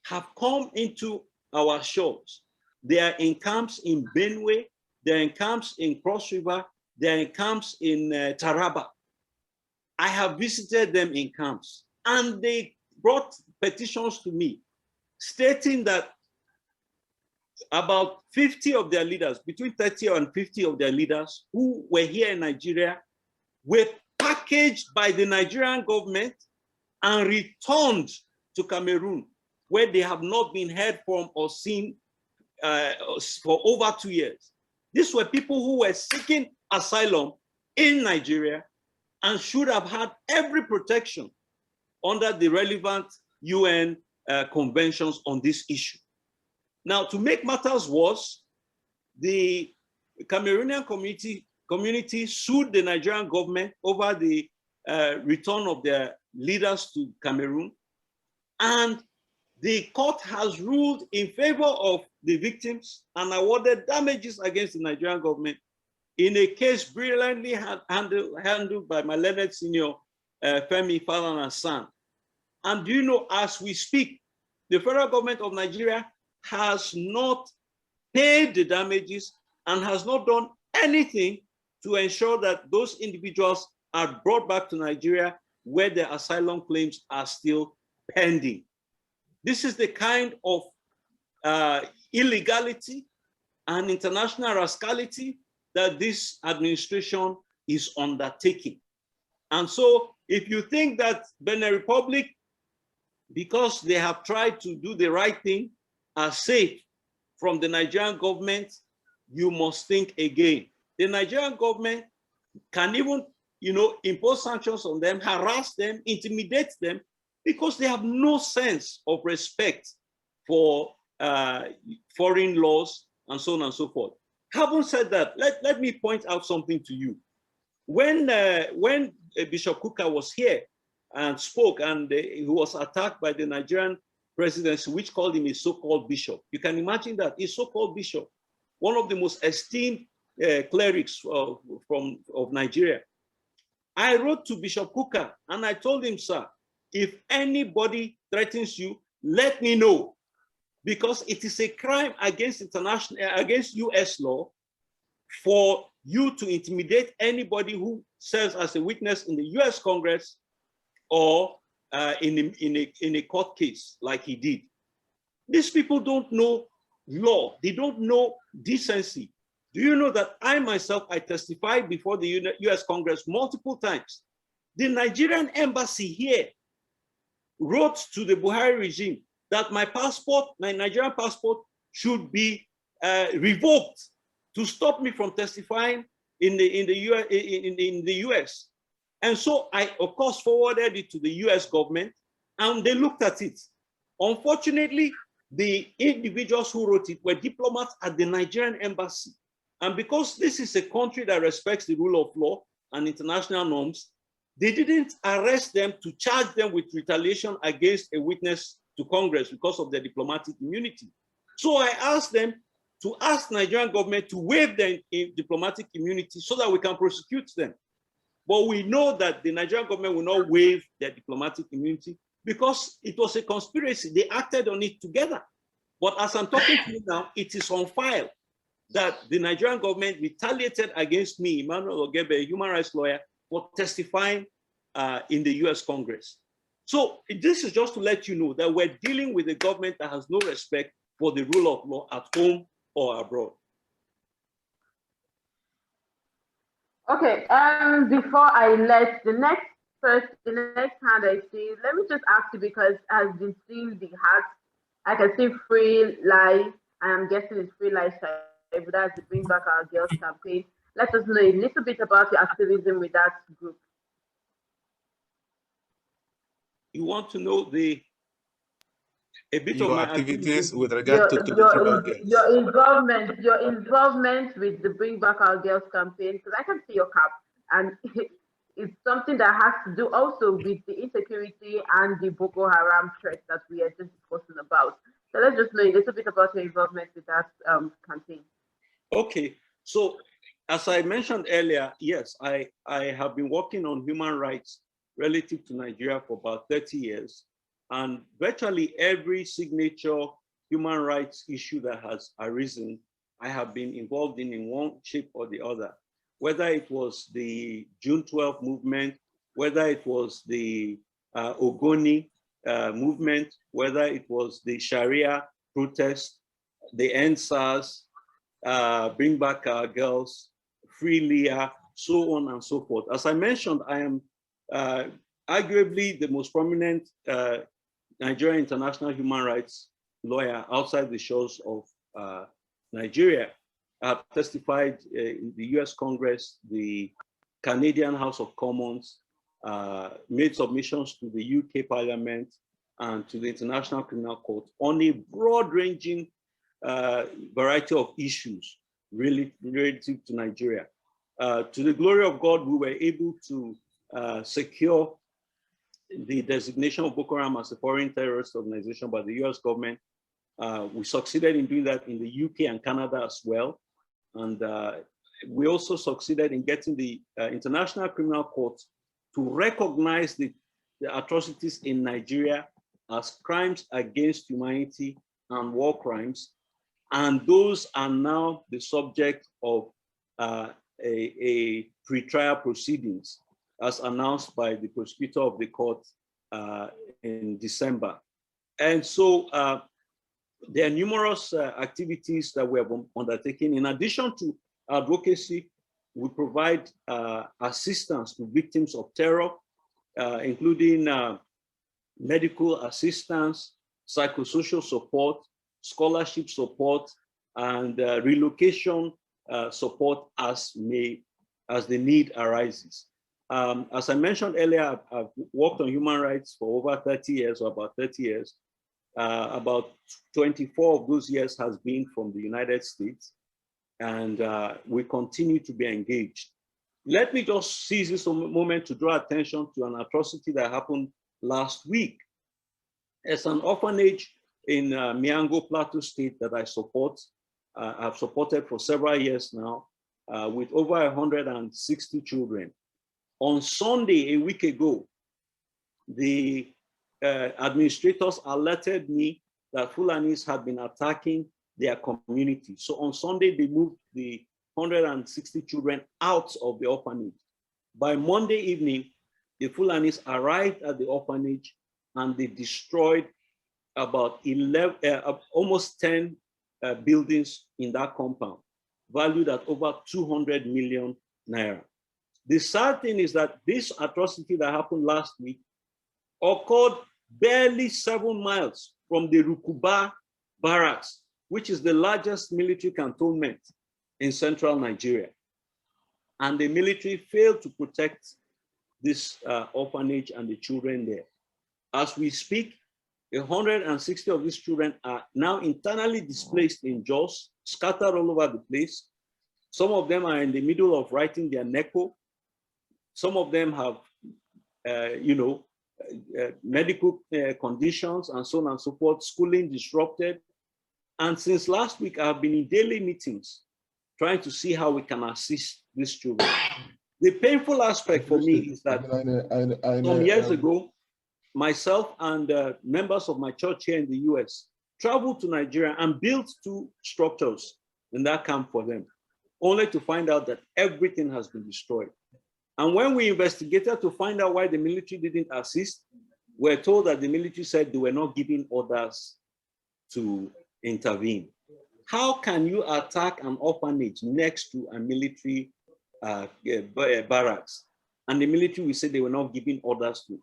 have come into our shores. They are in camps in Benue, they're in camps in Cross River, they're in camps in Taraba. I have visited them in camps, and they brought petitions to me stating that about 50 of their leaders, between 30 and 50 of their leaders who were here in Nigeria were packaged by the Nigerian government and returned to Cameroon, where they have not been heard from or seen for over 2 years. These were people who were seeking asylum in Nigeria and should have had every protection under the relevant UN conventions on this issue. Now, to make matters worse, the Cameroonian community sued the Nigerian government over the return of their leaders to Cameroon, and the court has ruled in favor of the victims and awarded damages against the Nigerian government in a case brilliantly handled by my learned senior, Femi Falana-San. And do you know, as we speak, the federal government of Nigeria has not paid the damages and has not done anything to ensure that those individuals are brought back to Nigeria where their asylum claims are still pending. This is the kind of illegality and international rascality that this administration is undertaking. And so if you think that Benin Republic because they have tried to do the right thing, are safe from the Nigerian government, you must think again. The Nigerian government can even, impose sanctions on them, harass them, intimidate them, because they have no sense of respect for foreign laws and so on and so forth. Having said that, let me point out something to you. When Bishop Kukah was here and spoke, and he was attacked by the Nigerian presidency, which called him a so-called bishop. You can imagine that, a so-called bishop, one of the most esteemed clerics of Nigeria. I wrote to Bishop Kukah and I told him, sir, if anybody threatens you, let me know, because it is a crime against US law for you to intimidate anybody who serves as a witness in the US Congress or in a court case like he did. These people don't know law. They don't know decency. Do you know that I myself, I testified before the US Congress multiple times. The Nigerian embassy here wrote to the Buhari regime that my passport, my Nigerian passport, should be revoked to stop me from testifying in the US. And so I, of course, forwarded it to the US government, and they looked at it. Unfortunately, the individuals who wrote it were diplomats at the Nigerian embassy. And because this is a country that respects the rule of law and international norms, they didn't arrest them to charge them with retaliation against a witness to Congress because of their diplomatic immunity. So I asked them to ask Nigerian government to waive their diplomatic immunity so that we can prosecute them. But we know that the Nigerian government will not waive their diplomatic immunity because it was a conspiracy. They acted on it together. But as I'm talking to you now, it is on file that the Nigerian government retaliated against me, Emmanuel Ogebe, a human rights lawyer, for testifying in the US Congress. So this is just to let you know that we're dealing with a government that has no respect for the rule of law at home or abroad. Okay, before I let the next hand I see, let me just ask you, because I've been seeing the hat, I can see Free Life, I'm guessing it's Free Life, that's the Bring Back Our Girls campaign. Let us know a little bit about your activism with that group. You want to know a bit your of my activities with regard to your involvement with the Bring Back Our Girls campaign, because I can see your cap, and it's something that has to do also with the insecurity and the Boko Haram threat that we are just discussing about. So let's just know a little bit about your involvement with that campaign. Okay, so as I mentioned earlier, yes, I have been working on human rights relative to Nigeria for about 30 years. And virtually every signature human rights issue that has arisen, I have been involved in one shape or the other. Whether it was the June 12 movement, whether it was the Ogoni movement, whether it was the Sharia protest, the NSAS, Bring Back Our Girls, Free Leah, so on and so forth. As I mentioned, I am arguably the most prominent Nigerian international human rights lawyer outside the shores of Nigeria. I have testified in the US Congress, the Canadian House of Commons, made submissions to the UK Parliament and to the International Criminal Court on a broad-ranging variety of issues relative to Nigeria. To the glory of God, we were able to secure the designation of Boko Haram as a foreign terrorist organization by the US government. We succeeded in doing that in the UK and Canada as well. And we also succeeded in getting the International Criminal Court to recognize the atrocities in Nigeria as crimes against humanity and war crimes. And those are now the subject of a pre-trial proceedings, as announced by the prosecutor of the court in December. And so there are numerous activities that we have undertaken. In addition to advocacy, we provide assistance to victims of terror, including medical assistance, psychosocial support, scholarship support, and relocation support as the need arises. As I mentioned earlier, I've worked on human rights for over 30 years, or about 30 years. About 24 of those years has been from the United States, and we continue to be engaged. Let me just seize this moment to draw attention to an atrocity that happened last week. It's an orphanage in Miango, Plateau State that I support. I've supported for several years now, with over 160 children. On Sunday, a week ago, the administrators alerted me that Fulanis had been attacking their community. So on Sunday, they moved the 160 children out of the orphanage. By Monday evening, the Fulanis arrived at the orphanage and they destroyed about 11, almost 10 buildings in that compound, valued at over 200 million naira. The sad thing is that this atrocity that happened last week occurred barely 7 miles from the Rukuba barracks, which is the largest military cantonment in central Nigeria. And the military failed to protect this orphanage and the children there. As we speak, 160 of these children are now internally displaced in Jos, scattered all over the place. Some of them are in the middle of writing their NECO. Some of them have, medical conditions and so on and so forth, schooling disrupted. And since last week, I've been in daily meetings trying to see how we can assist these children. The painful aspect for me is that some years ago, myself and members of my church here in the US traveled to Nigeria and built 2 structures in that camp for them, only to find out that everything has been destroyed. And when we investigated to find out why the military didn't assist, we're told that the military said they were not giving orders to intervene. How can you attack an orphanage next to a military barracks, and the military will say they were not giving orders to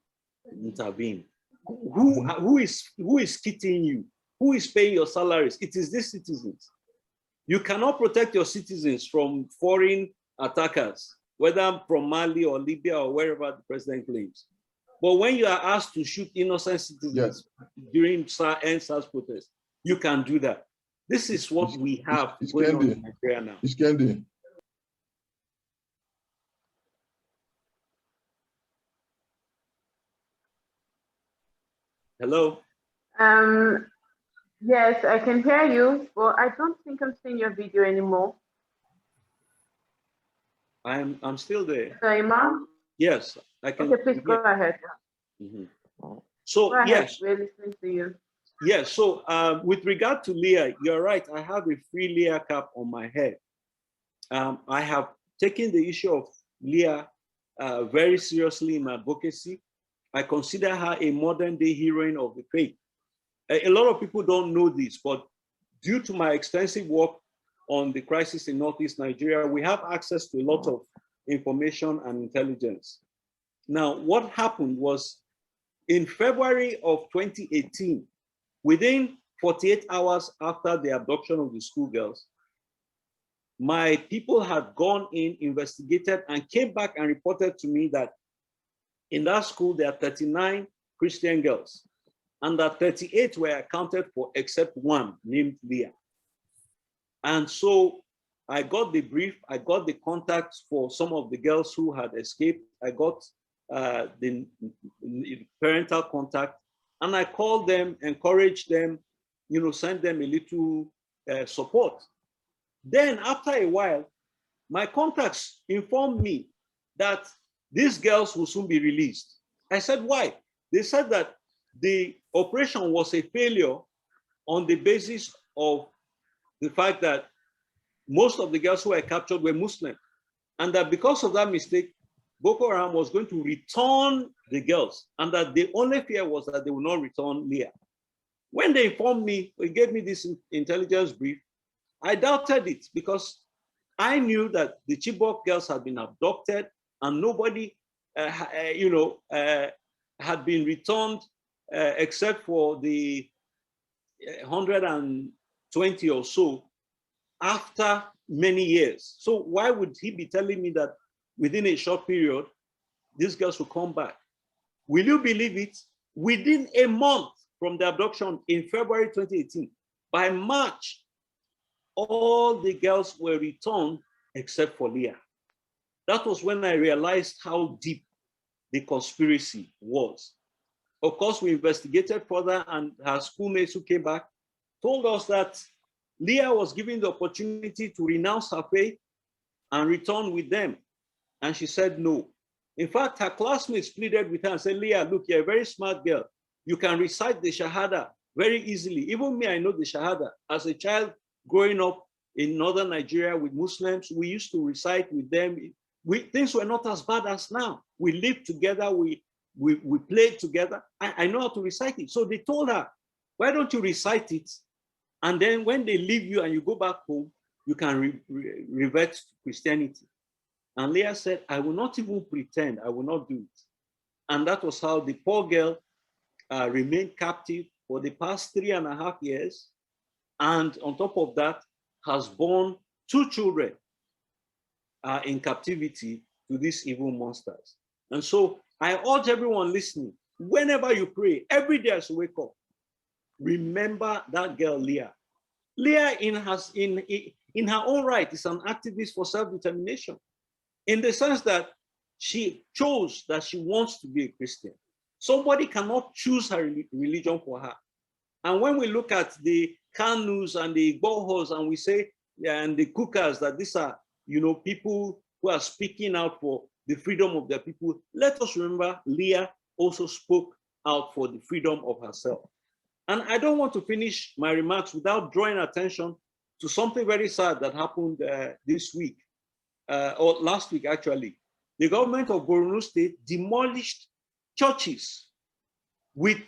intervene? Who is kitting you? Who is paying your salaries? It is these citizens. You cannot protect your citizens from foreign attackers, whether from Mali or Libya or wherever the president claims. But when you are asked to shoot innocent citizens during SARS protests, you can do that. This is what we have going on in Nigeria now. Hello? Yes, I can hear you, but I don't think I'm seeing your video anymore. I'm still there. Sorry, Ma'am? Yes, I can. Okay, please go ahead. So, go ahead. Yes. We're listening to you. Yes, so with regard to Leah, you're right. I have a free Leah cap on my head. I have taken the issue of Leah very seriously in my advocacy. I consider her a modern day heroine of the faith. A lot of people don't know this, but due to my extensive work on the crisis in Northeast Nigeria, we have access to a lot of information and intelligence. Now, what happened was in February of 2018, within 48 hours after the abduction of the schoolgirls, my people had gone in, investigated, and came back and reported to me that in that school, there are 39 Christian girls, and that 38 were accounted for except one named Leah. And so I got the brief, I got the contacts for some of the girls who had escaped. I got the parental contact, and I called them, encouraged them, sent them a little support. Then after a while, my contacts informed me that these girls will soon be released. I said, why? They said that the operation was a failure on the basis of the fact that most of the girls who were captured were Muslim, and that because of that mistake, Boko Haram was going to return the girls, and that the only fear was that they would not return Leah. When they informed me, they gave me this intelligence brief, I doubted it because I knew that the Chibok girls had been abducted and nobody, had been returned except for the 120 or so after many years. So why would he be telling me that within a short period, these girls will come back? Will you believe it? Within a month from the abduction in February 2018, by March, all the girls were returned except for Leah. That was when I realized how deep the conspiracy was. Of course, we investigated further, and her schoolmates who came back told us that Leah was given the opportunity to renounce her faith and return with them. And she said no. In fact, her classmates pleaded with her and said, Leah, look, you're a very smart girl. You can recite the Shahada very easily. Even me, I know the Shahada. As a child growing up in northern Nigeria with Muslims, we used to recite with them. Things were not as bad as now. We lived together, we played together. I know how to recite it. So they told her, why don't you recite it? And then when they leave you and you go back home, you can revert to Christianity. And Leah said, I will not even pretend, I will not do it. And that was how the poor girl remained captive for the past 3.5 years. And on top of that, has born 2 children in captivity to these evil monsters. And so I urge everyone listening, whenever you pray, every day as you wake up, remember that girl, Leah. Leah in her own right is an activist for self-determination, in the sense that she chose that she wants to be a Christian. Somebody cannot choose her religion for her. And when we look at the Kanus and the Igbohos and we say, and the Cookers, that these are, people who are speaking out for the freedom of their people, let us remember Leah also spoke out for the freedom of herself. And I don't want to finish my remarks without drawing attention to something very sad that happened this week, or last week actually. The government of Borno State demolished churches with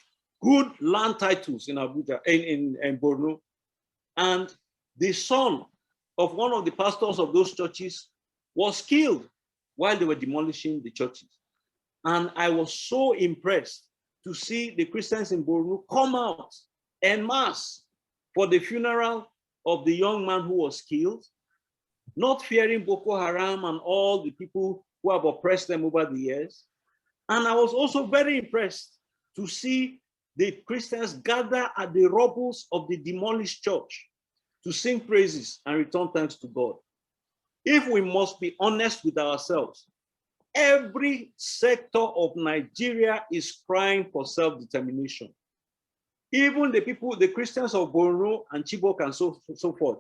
good land titles in Abuja, in Borno. And the son of one of the pastors of those churches was killed while they were demolishing the churches. And I was so impressed to see the Christians in Borno come out en masse for the funeral of the young man who was killed, not fearing Boko Haram and all the people who have oppressed them over the years. And I was also very impressed to see the Christians gather at the rubbles of the demolished church to sing praises and return thanks to God. If we must be honest with ourselves, every sector of Nigeria is crying for self-determination. Even the people, the Christians of Borno and Chibok and so forth,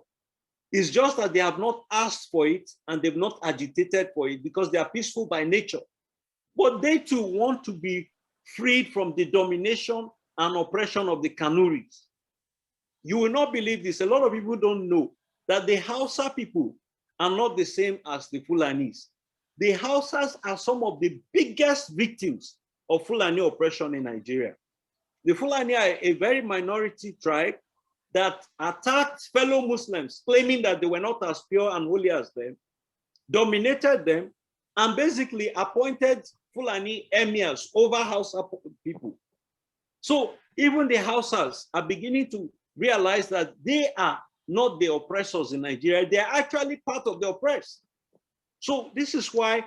it's just that they have not asked for it and they've not agitated for it because they are peaceful by nature. But they too want to be freed from the domination and oppression of the Kanuris. You will not believe this. A lot of people don't know that the Hausa people are not the same as the Fulanis. The Hausas are some of the biggest victims of Fulani oppression in Nigeria. The Fulani are a very minority tribe that attacked fellow Muslims, claiming that they were not as pure and holy as them, dominated them, and basically appointed Fulani emirs over Hausa people. So even the Hausas are beginning to realize that they are not the oppressors in Nigeria. They are actually part of the oppressed. So this is why,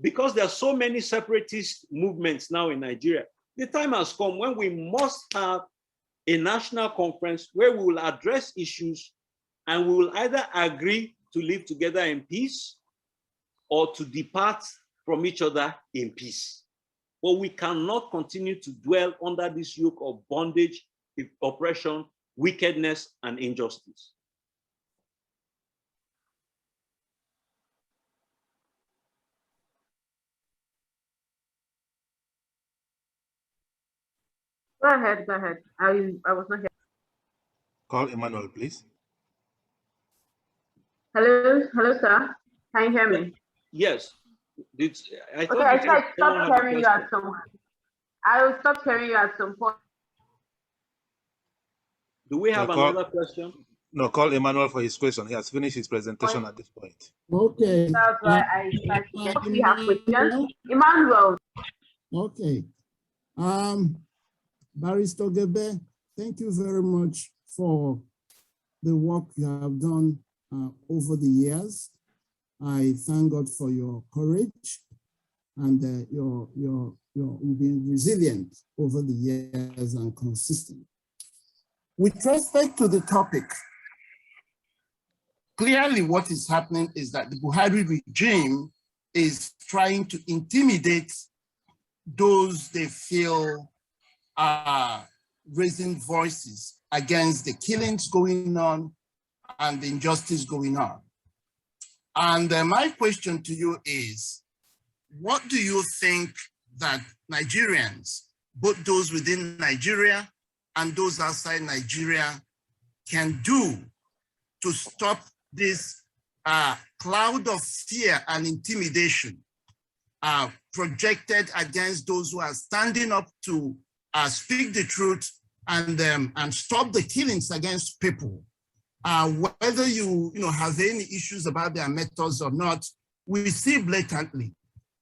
because there are so many separatist movements now in Nigeria, the time has come when we must have a national conference where we will address issues and we will either agree to live together in peace or to depart from each other in peace. But we cannot continue to dwell under this yoke of bondage, oppression, wickedness, and injustice. Go ahead, go ahead. I was not here. Call Emmanuel, please. Hello, sir. Can you hear me? Yes. I said stop hearing you at some point. I will stop hearing you at some point. Do we have another question? No, call Emmanuel for his question. He has finished his presentation at this point. Okay. That's why I started to get questions. Emmanuel. Okay. Barrister Ogebe, thank you very much for the work you have done over the years. I thank God for your courage and you've been resilient over the years and consistent. With respect to the topic, clearly what is happening is that the Buhari regime is trying to intimidate those they feel are raising voices against the killings going on and the injustice going on. And my question to you is, what do you think that Nigerians, both those within Nigeria and those outside Nigeria, can do to stop this cloud of fear and intimidation projected against those who are standing up to speak the truth and stop the killings against people? Whether you have any issues about their methods or not, we see blatantly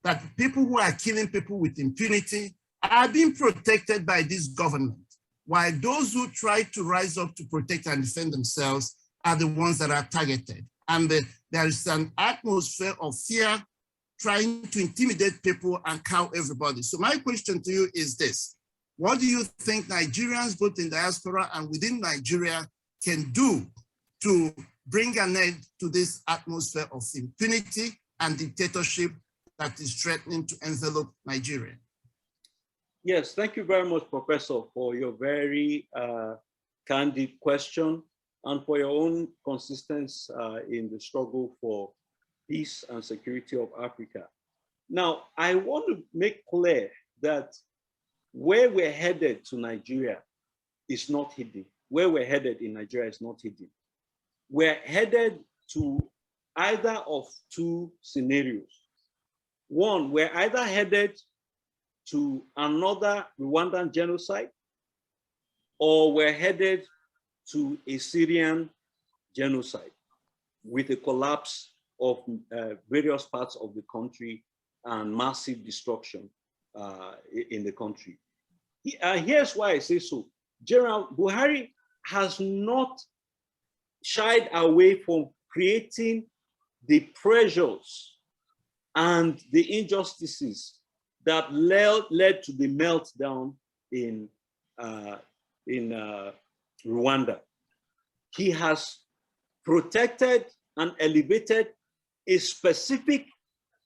that people who are killing people with impunity are being protected by this government, while those who try to rise up to protect and defend themselves are the ones that are targeted. And there is an atmosphere of fear trying to intimidate people and cow everybody. So my question to you is this: what do you think Nigerians, both in diaspora and within Nigeria, can do to bring an end to this atmosphere of impunity and dictatorship that is threatening to envelop Nigeria? Yes, thank you very much, Professor, for your very candid question and for your own consistency in the struggle for peace and security of Africa. Now, I want to make clear that where we're headed to Nigeria is not hidden. Where we're headed in Nigeria is not hidden. We're headed to either of two scenarios. One, we're either headed to another Rwandan genocide, or we're headed to a Syrian genocide with a collapse of various parts of the country and massive destruction in the country. Here's why I say so. General Buhari has not shied away from creating the pressures and the injustices that led to the meltdown in Rwanda. He has protected and elevated a specific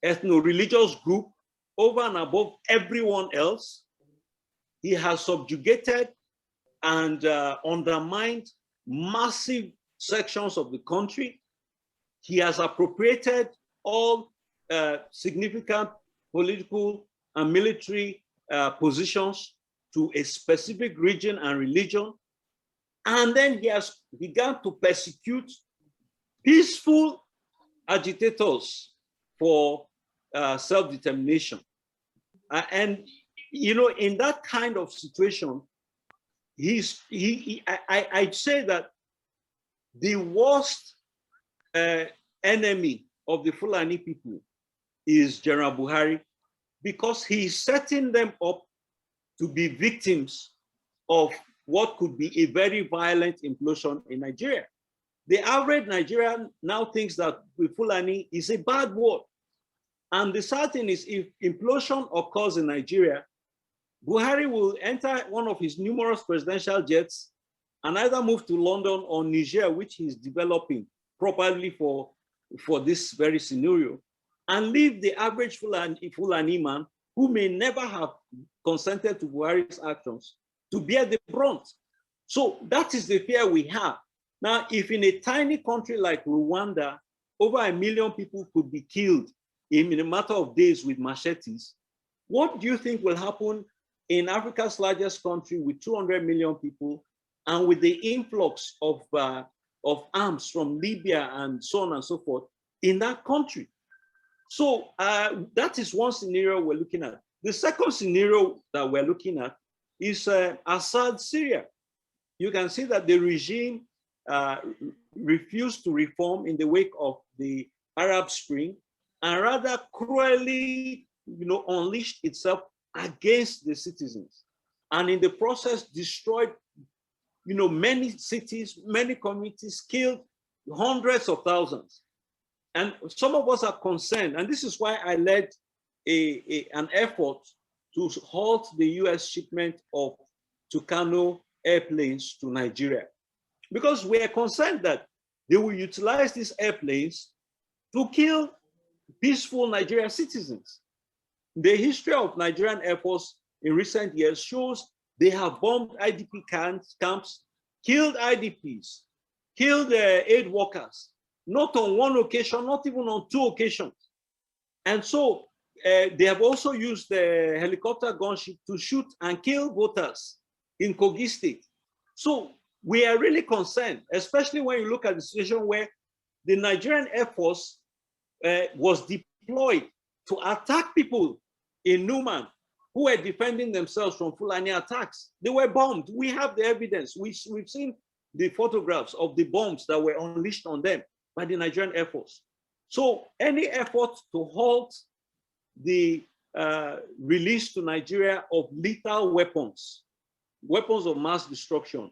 ethno-religious group over and above everyone else. He has subjugated and undermined massive sections of the country. He has appropriated all significant political and military positions to a specific region and religion. And then he has begun to persecute peaceful agitators for self-determination. And in that kind of situation, I'd say that the worst enemy of the Fulani people is General Buhari, because he's setting them up to be victims of what could be a very violent implosion in Nigeria. The average Nigerian now thinks that the Fulani is a bad word. And the sad thing is, if implosion occurs in Nigeria, Buhari will enter one of his numerous presidential jets and either move to London or Niger, which he's developing probably for this very scenario, and leave the average Fulani man, who may never have consented to Buhari's actions, to bear the brunt. So that is the fear we have. Now, if in a tiny country like Rwanda, over 1 million people could be killed in a matter of days with machetes, what do you think will happen in Africa's largest country with 200 million people and with the influx of arms from Libya and so on and so forth in that country? So that is one scenario we're looking at. The second scenario that we're looking at is Assad, Syria. You can see that the regime refused to reform in the wake of the Arab Spring and rather cruelly unleashed itself against the citizens. and in the process destroyed, many cities, many communities, killed hundreds of thousands. And some of us are concerned, and this is why I led an effort to halt the US shipment of Tucano airplanes to Nigeria, because we are concerned that they will utilize these airplanes to kill peaceful Nigerian citizens. The history of Nigerian Air Force in recent years shows they have bombed IDP camps, killed IDPs, killed aid workers, not on one occasion, not even on 2 occasions. And so they have also used the helicopter gunship to shoot and kill voters in Kogi State. So we are really concerned, especially when you look at the situation where the Nigerian Air Force was deployed to attack people in Numan who were defending themselves from Fulani attacks. They were bombed. We have the evidence. We've seen the photographs of the bombs that were unleashed on them by the Nigerian Air Force. So any effort to halt the release to Nigeria of lethal weapons, weapons of mass destruction,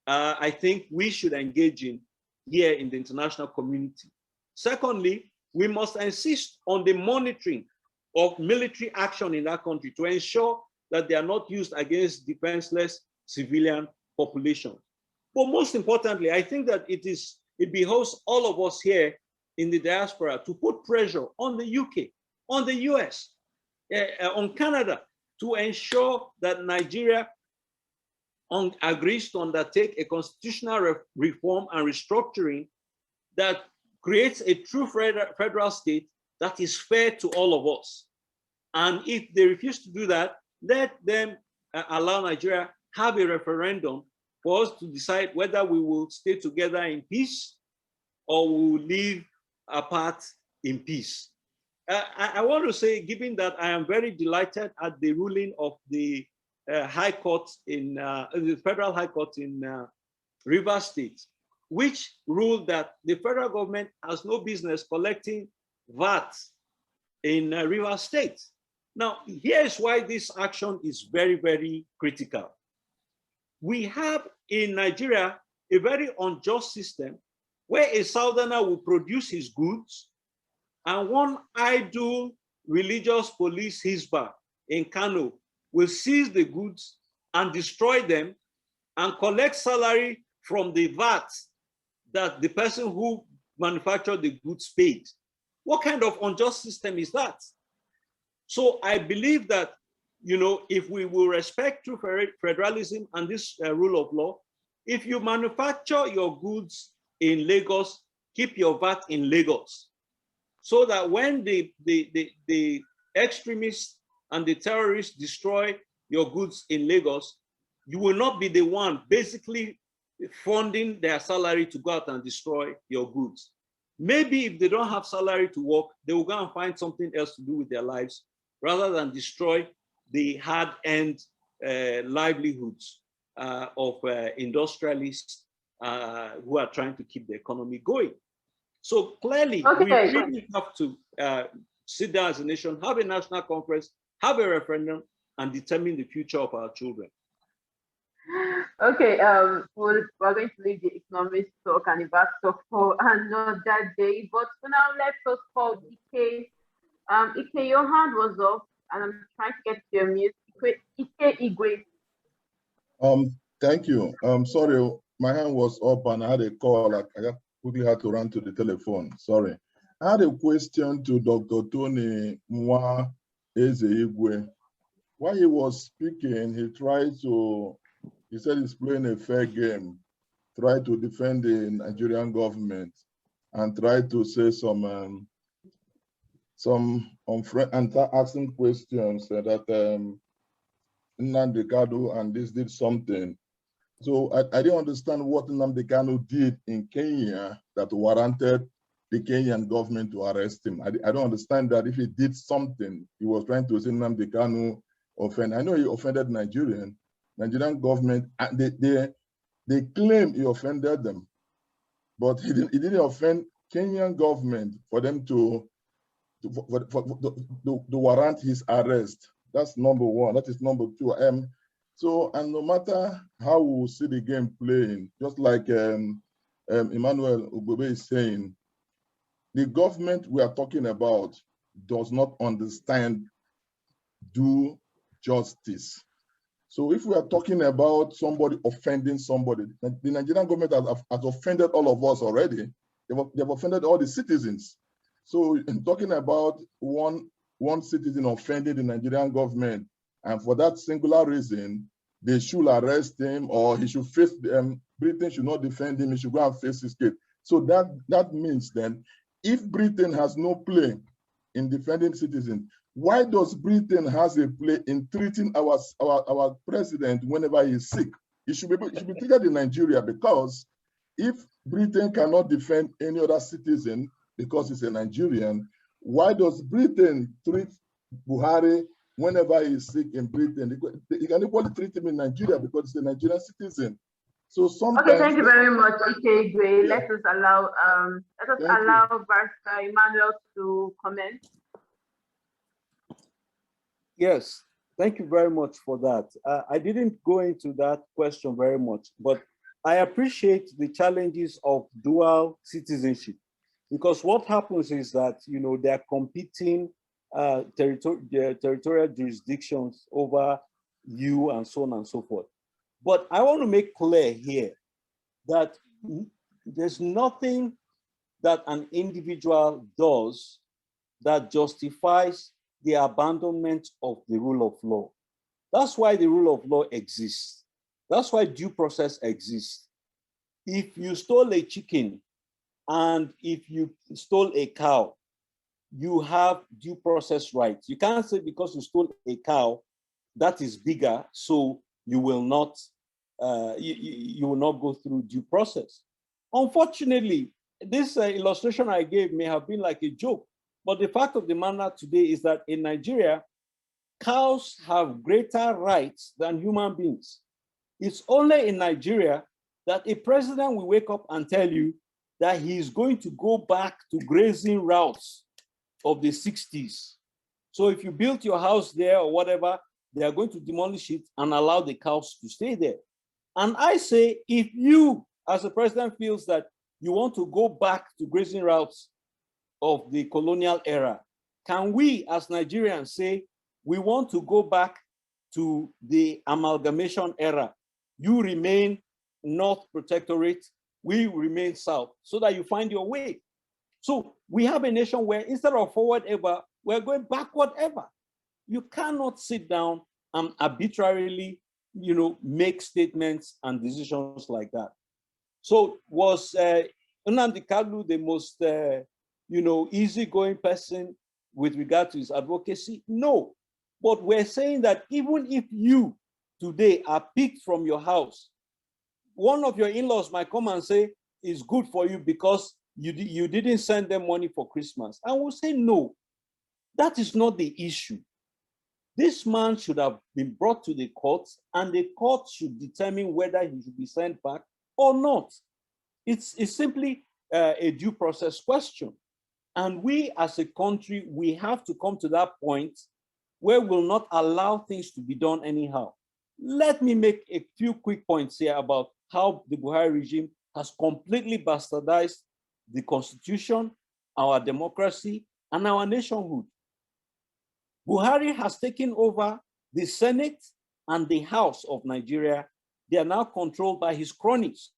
I think we should engage in here in the international community. Secondly, we must insist on the monitoring of military action in that country to ensure that they are not used against defenseless civilian population. But most importantly, I think that it behoves all of us here in the diaspora to put pressure on the UK, on the US, on Canada, to ensure that Nigeria agrees to undertake a constitutional reform and restructuring that creates a true federal state that is fair to all of us. And if they refuse to do that, let them allow Nigeria have a referendum for us to decide whether we will stay together in peace or we will live apart in peace. I want to say, given that I am very delighted at the ruling of the High Court in the Federal High Court in Rivers State, which ruled that the federal government has no business collecting VAT in Rivers State. Now, here's why this action is very, very critical. We have in Nigeria a very unjust system where a southerner will produce his goods and one idle religious police Hisbah in Kano will seize the goods and destroy them and collect salary from the VAT that the person who manufactured the goods paid. What kind of unjust system is that? So I believe that, if we will respect true federalism and this rule of law, if you manufacture your goods in Lagos, keep your VAT in Lagos, so that when the extremists and the terrorists destroy your goods in Lagos, you will not be the one basically funding their salary to go out and destroy your goods. Maybe if they don't have salary to work, they will go and find something else to do with their lives rather than destroy the hard-earned livelihoods of industrialists who are trying to keep the economy going. So clearly, we really have to sit down as a nation, have a national conference, have a referendum, and determine the future of our children. Okay, we're going to leave the economics talk and the back talk for another day. But for now, let's just call Ike. Ike, your hand was up, and I'm trying to get to your mute. Ike Igwe. Thank you. Sorry, my hand was up and I had a call. I quickly had to run to the telephone. Sorry. I had a question to Dr. Tony Mwa Eze Igwe. While he was speaking, he said he's playing a fair game, try to defend the Nigerian government and try to say some and asking questions that Nnamdi Kanu and this did something. So I didn't understand what Nnamdi Kanu did in Kenya that warranted the Kenyan government to arrest him. I don't understand that. If he did something, he was trying to say Nnamdi Kanu offended. I know he offended Nigerian government. They claim he offended them, but he didn't offend Kenyan government for them to warrant his arrest. That's number one. That is number two. So, and no matter how we see the game playing, just like Emmanuel Ogebe is saying, the government we are talking about does not understand due justice. So if we are talking about somebody offending somebody, the Nigerian government has offended all of us already. They've offended all the citizens. So in talking about one citizen offending the Nigerian government, and for that singular reason, they should arrest him, or he should face them. Britain should not defend him, he should go and face his case. So that means then, if Britain has no play in defending citizens, why does Britain has a play in treating our president whenever he's sick? It should be treated in Nigeria, because if Britain cannot defend any other citizen because he's a Nigerian, why does Britain treat Buhari whenever he's sick in Britain? He can equally treat him in Nigeria because he's a Nigerian citizen. So sometimes. Okay, thank you very much, Igboho. Let us allow Barrister Emmanuel to comment. Yes, thank you very much for that. I didn't go into that question very much, but I appreciate the challenges of dual citizenship, because what happens is that, they are competing territorial jurisdictions over you and so on and so forth. But I want to make clear here that there's nothing that an individual does that justifies the abandonment of the rule of law. That's why the rule of law exists. That's why due process exists. If you stole a chicken and if you stole a cow, you have due process rights. You can't say because you stole a cow, that is bigger, so you will not you will not go through due process. Unfortunately, this illustration I gave may have been like a joke, but the fact of the matter today is that in Nigeria, cows have greater rights than human beings. It's only in Nigeria that a president will wake up and tell you that he's going to go back to grazing routes of the 60s. So if you built your house there or whatever, they are going to demolish it and allow the cows to stay there. And I say, if you, as a president, feels that you want to go back to grazing routes of the colonial era, can we as Nigerians say, we want to go back to the amalgamation era? You remain North Protectorate, we remain South, so that you find your way. So we have a nation where instead of forward ever, we're going backward ever. You cannot sit down and arbitrarily, make statements and decisions like that. So was Nnamdi Kanu the most, easygoing person with regard to his advocacy? No. But we're saying that even if you today are picked from your house, one of your in-laws might come and say, it's good for you because you didn't send them money for Christmas. And we'll say, no, that is not the issue. This man should have been brought to the courts, and the court should determine whether he should be sent back or not. It's simply a due process question. And we as a country, we have to come to that point where we'll not allow things to be done anyhow. Let me make a few quick points here about how the Buhari regime has completely bastardized the constitution, our democracy, and our nationhood. Buhari has taken over the Senate and the House of Nigeria. They are now controlled by his cronies.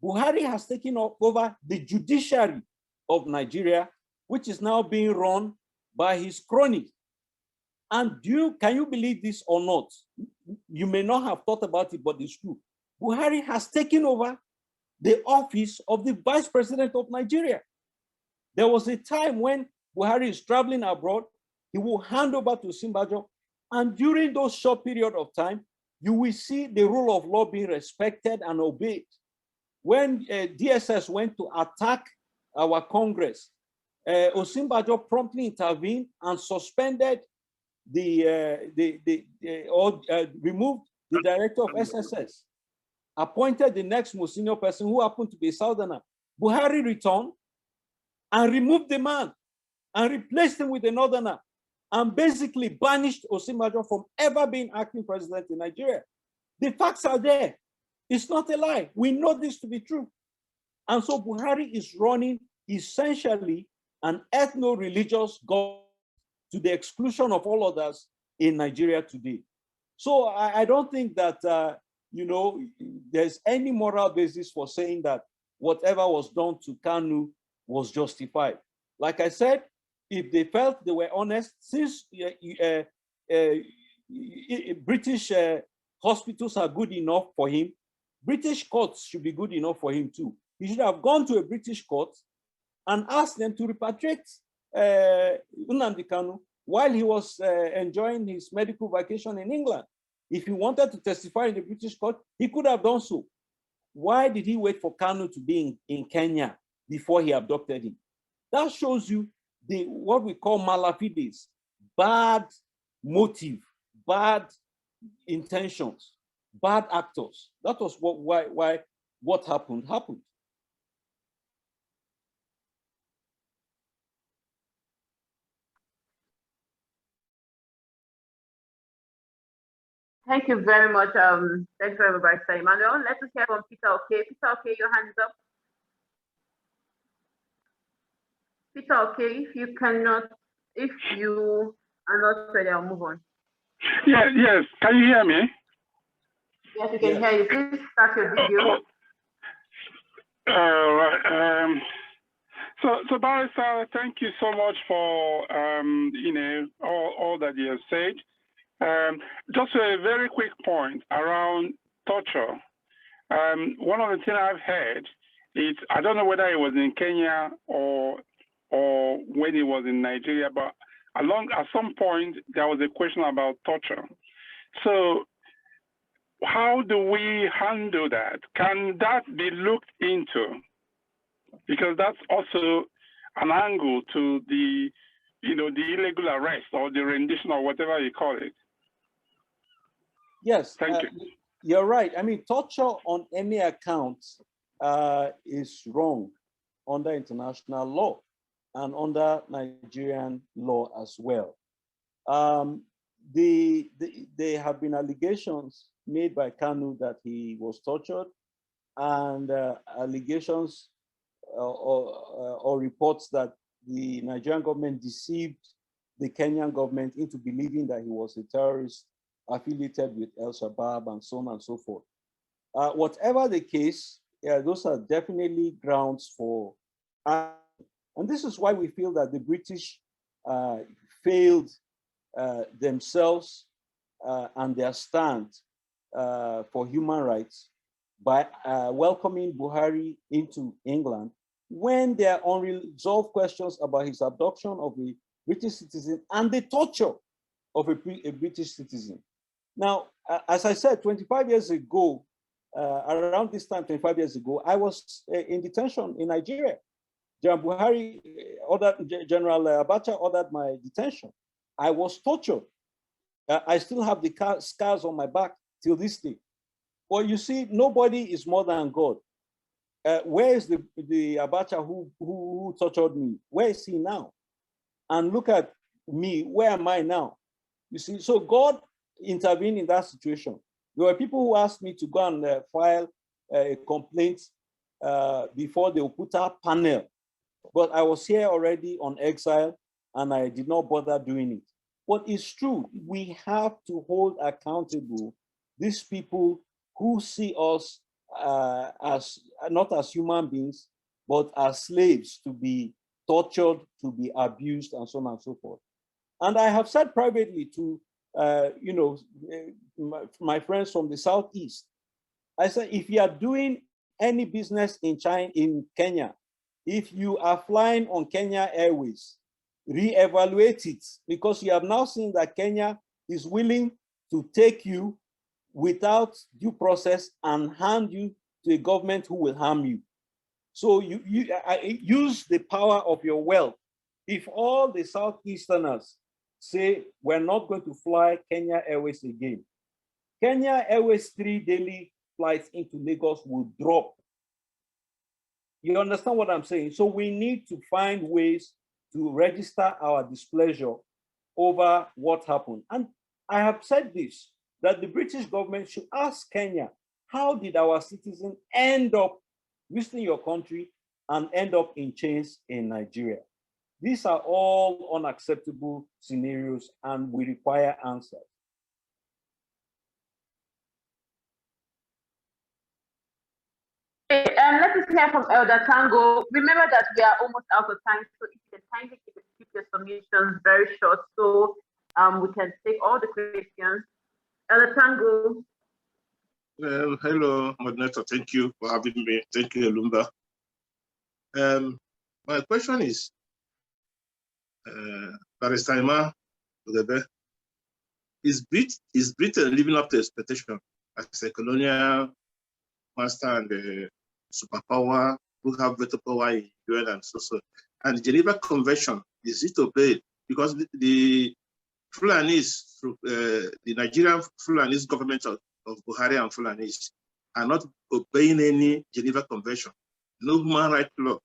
Buhari has taken over the judiciary of Nigeria, which is now being run by his cronies. And can you believe this or not? You may not have thought about it, but it's true. Buhari has taken over the office of the Vice President of Nigeria. There was a time when Buhari is traveling abroad, he will hand over to Osinbajo, and during those short period of time, you will see the rule of law being respected and obeyed. When DSS went to attack our Congress, Osinbajo promptly intervened and suspended removed the director of SSS, appointed the next most senior person who happened to be a Southerner. Buhari returned and removed the man and replaced him with a Northerner. and basically banished Osinbajo from ever being acting president in Nigeria. The facts are there. It's not a lie. We know this to be true. And so Buhari is running essentially an ethno-religious government to the exclusion of all others in Nigeria today. So I don't think that, you know, there's any moral basis for saying that whatever was done to Kanu was justified. Like I said, if they felt they were honest, since British hospitals are good enough for him, British courts should be good enough for him too. He should have gone to a British court and asked them to repatriate Nnamdi Kanu while he was enjoying his medical vacation in England. If he wanted to testify in the British court, he could have done so. Why did he wait for Kanu to be in Kenya before he abducted him? That shows you what we call malafides, bad motive, bad intentions, bad actors. That was what happened. Thank you very much. Thanks very much, Sir Emmanuel. Let us hear from Peter. Okay, Peter. Okay, your hand is up. Peter. Okay, if you are not ready, I'll move on. Yes. Can you hear me? Yes, we can hear you. Please start your video. So Barrister, thank you so much for you know, all that you have said. Just a very quick point around torture. One of the things I've heard is, I don't know whether it was in Kenya or when it was in Nigeria, but at some point there was a question about torture. So how do we handle that? Can that be looked into? Because that's also an angle to the, you know, the illegal arrest or the rendition or whatever you call it. Yes, thank you. You're right. I mean, torture on any account is wrong under international law and under Nigerian law as well. There have been allegations made by Kanu that he was tortured, and allegations or reports that the Nigerian government deceived the Kenyan government into believing that he was a terrorist affiliated with El-Shabaab and so on and so forth. Whatever the case, those are definitely grounds for, and this is why we feel that the British failed themselves and their stand for human rights by welcoming Buhari into England when there are unresolved questions about his abduction of a British citizen and the torture of a British citizen. Now, as I said, 25 years ago, around this time, 25 years ago, I was in detention in Nigeria. General Abacha ordered my detention. I was tortured. I still have the scars on my back till this day. Well, you see, nobody is more than God. Where is the Abacha who tortured me? Where is he now? And look at me, where am I now? You see, so God intervened in that situation. There were people who asked me to go and file a complaint before the Okuta panel, but I was here already on exile and I did not bother doing it. But it's true, we have to hold accountable these people who see us as not as human beings, but as slaves to be tortured, to be abused, and so on and so forth. And I have said privately to you know, my friends from the Southeast, I said, if you are doing any business in Kenya, if you are flying on Kenya Airways, reevaluate it, because you have now seen that Kenya is willing to take you without due process and hand you to a government who will harm you. So you use the power of your wealth. If all the Southeasterners say we're not going to fly Kenya Airways again, Kenya Airways 3 daily flights into Lagos will drop. You understand what I'm saying? So we need to find ways to register our displeasure over what happened. And I have said this, that the British government should ask Kenya, how did our citizens end up visiting your country and end up in chains in Nigeria? These are all unacceptable scenarios and we require answers. Let us hear from Elder Tango. Remember that we are almost out of time, so if you can kindly keep your submissions very short so we can take all the questions. Elder Tango. Hello, moderator. Thank you for having me. Thank you, Elombah. My question is, Barrister Emma Ogebe, is Britain living up to expectation as a colonial master and superpower who have veto power in UN and so? And the Geneva Convention, is it obeyed? Because the Fulanis, the Nigerian Fulanis government of Buhari and Fulanis are not obeying any Geneva Convention, no human rights law.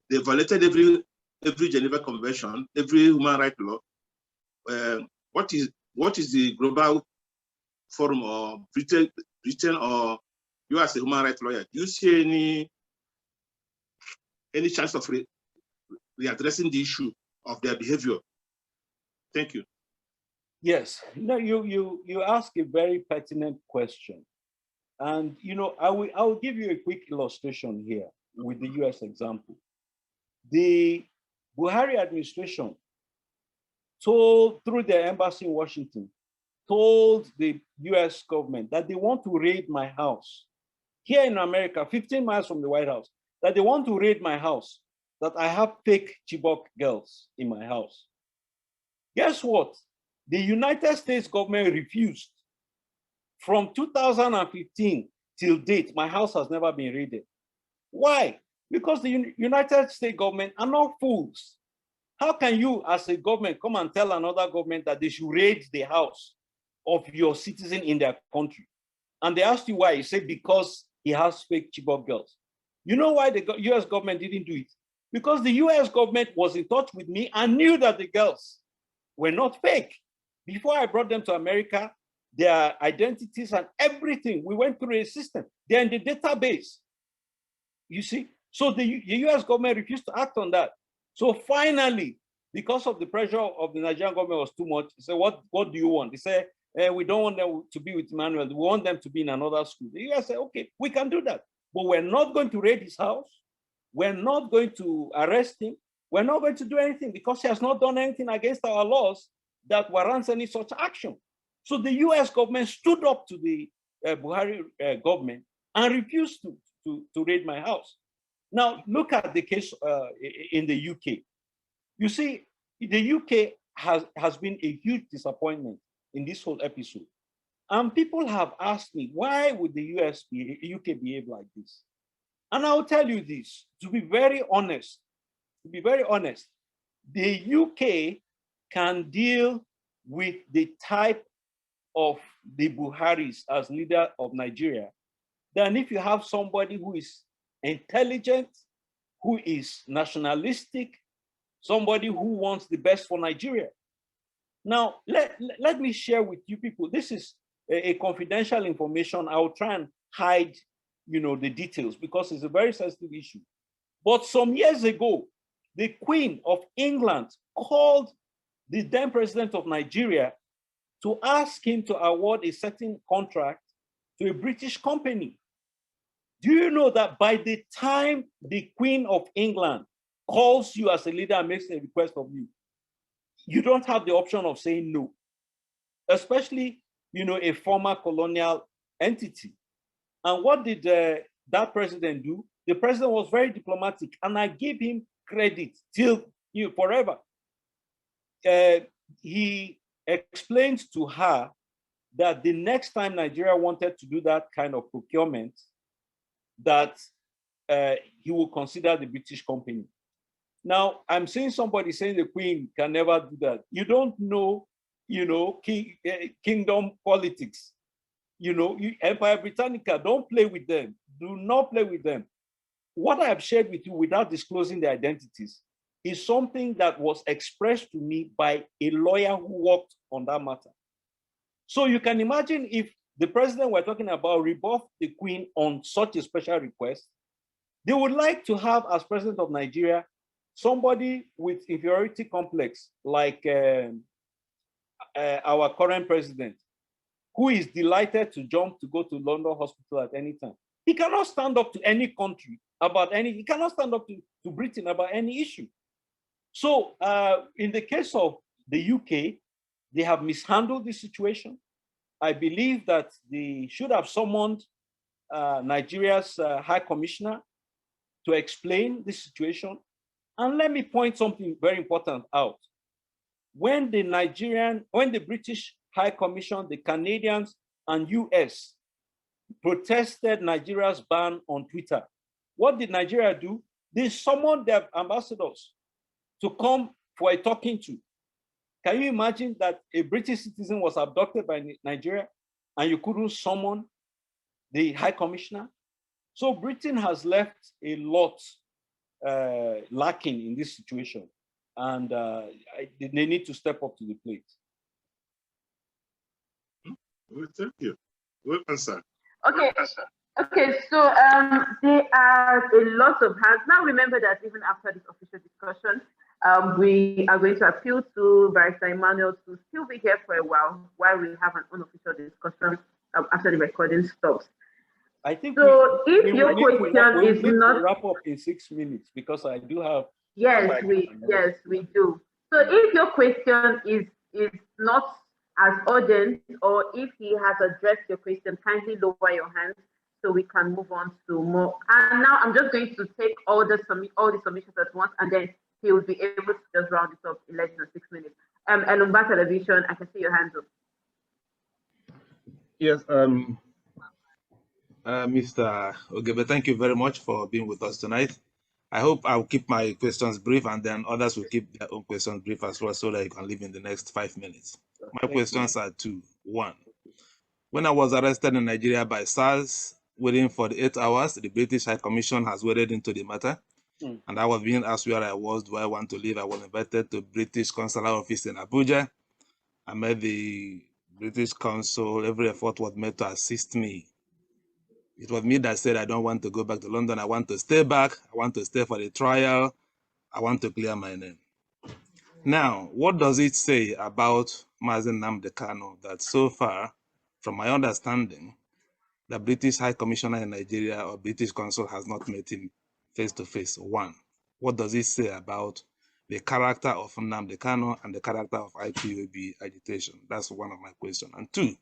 They violated every Geneva Convention, every human rights law. What is the global forum or Britain or you as a human rights lawyer? Do you see any chance of readdressing the issue of their behavior? Thank you. Yes, you ask a very pertinent question. And I will give you a quick illustration here with the US example. The Buhari administration told, through their embassy in Washington, told the US government that they want to raid my house. Here in America, 15 miles from the White House, that they want to raid my house, that I have fake Chibok girls in my house. Guess what? The United States government refused. From 2015 till date, my house has never been raided. Why? Because the United States government are not fools. How can you, as a government, come and tell another government that they should raid the house of your citizen in their country? And they asked you why. You say, because he has fake Chibok girls. You know why the US government didn't do it? Because the US government was in touch with me and knew that the girls were not fake. Before I brought them to America, their identities and everything, we went through a system. They're in the database. You see? So the US government refused to act on that. So finally, because of the pressure of the Nigerian government was too much, they said, what do you want? They said, we don't want them to be with Emmanuel. We want them to be in another school. The US said, okay, we can do that. But we're not going to raid his house. We're not going to arrest him. We're not going to do anything because he has not done anything against our laws that warrants any such action. So the US government stood up to the Buhari government and refused to raid my house. Now, look at the case in the UK. You see, the UK has been a huge disappointment in this whole episode. And people have asked me, why would the UK behave like this? And I'll tell you this, to be very honest, the UK can deal with the type of the Buharis as leader of Nigeria than if you have somebody who is intelligent, who is nationalistic, somebody who wants the best for Nigeria. Now, let me share with you people, this is a confidential information. I'll try and hide, the details because it's a very sensitive issue. But some years ago, the Queen of England called the then president of Nigeria to ask him to award a certain contract to a British company. Do you know that by the time the Queen of England calls you as a leader and makes a request of you, you don't have the option of saying no, especially, a former colonial entity. And what did that president do? The president was very diplomatic, and I give him credit till forever. He explained to her that the next time Nigeria wanted to do that kind of procurement, that he will consider the British company. Now, I'm seeing somebody saying the Queen can never do that. You don't know, kingdom politics. Empire Britannica, don't play with them. Do not play with them. What I have shared with you without disclosing their identities is something that was expressed to me by a lawyer who worked on that matter. So you can imagine if the president were talking about rebuff the Queen on such a special request, they would like to have as president of Nigeria somebody with inferiority complex like our current president, who is delighted to jump to go to London Hospital at any time. He cannot stand up to any country about any, he cannot stand up to Britain about any issue. So in the case of the UK, they have mishandled the situation. I believe that they should have summoned Nigeria's High Commissioner to explain the situation. And let me point something very important out. When the British High Commission, the Canadians and US protested Nigeria's ban on Twitter, what did Nigeria do? They summoned their ambassadors to come for a talking to. Can you imagine that a British citizen was abducted by Nigeria and you couldn't summon the High Commissioner? So Britain has left a lot lacking in this situation, and they need to step up to the plate. Well, thank you. Well answered. Okay. Okay, so there are a lot of hands. Now remember that even after this official discussion, we are going to appeal to Barrister Emmanuel to still be here for a while we have an unofficial discussion after the recording stops. I think so. If your question is not wrap up in 6 minutes because I do have. Yes, we do. So if your question is not as urgent, or if he has addressed your question, kindly lower your hands so we can move on to more. And now I'm just going to take all the submissions at once, and then he will be able to just round it up in less than 6 minutes. Elombah Television, I can see your hands up. Yes, Mr. Ogebe, thank you very much for being with us tonight. I hope I'll keep my questions brief, and then others will keep their own questions brief as well, so that you can leave in the next 5 minutes. My questions are two. One, when I was arrested in Nigeria by SARS, waiting for the 8 hours, the British High Commission has waded into the matter. And I was being asked where I was, do I want to leave? I was invited to British Consular Office in Abuja. I met the British Consul. Every effort was made to assist me. It was me that said, I don't want to go back to London. I want to stay back. I want to stay for the trial. I want to clear my name. Now, what does it say about Nnamdi Kanu that so far, from my understanding, the British High Commissioner in Nigeria or British Consul has not met him face to face? One, what does it say about the character of Nnamdi Kanu and the character of IPOB agitation? That's one of my questions. And two,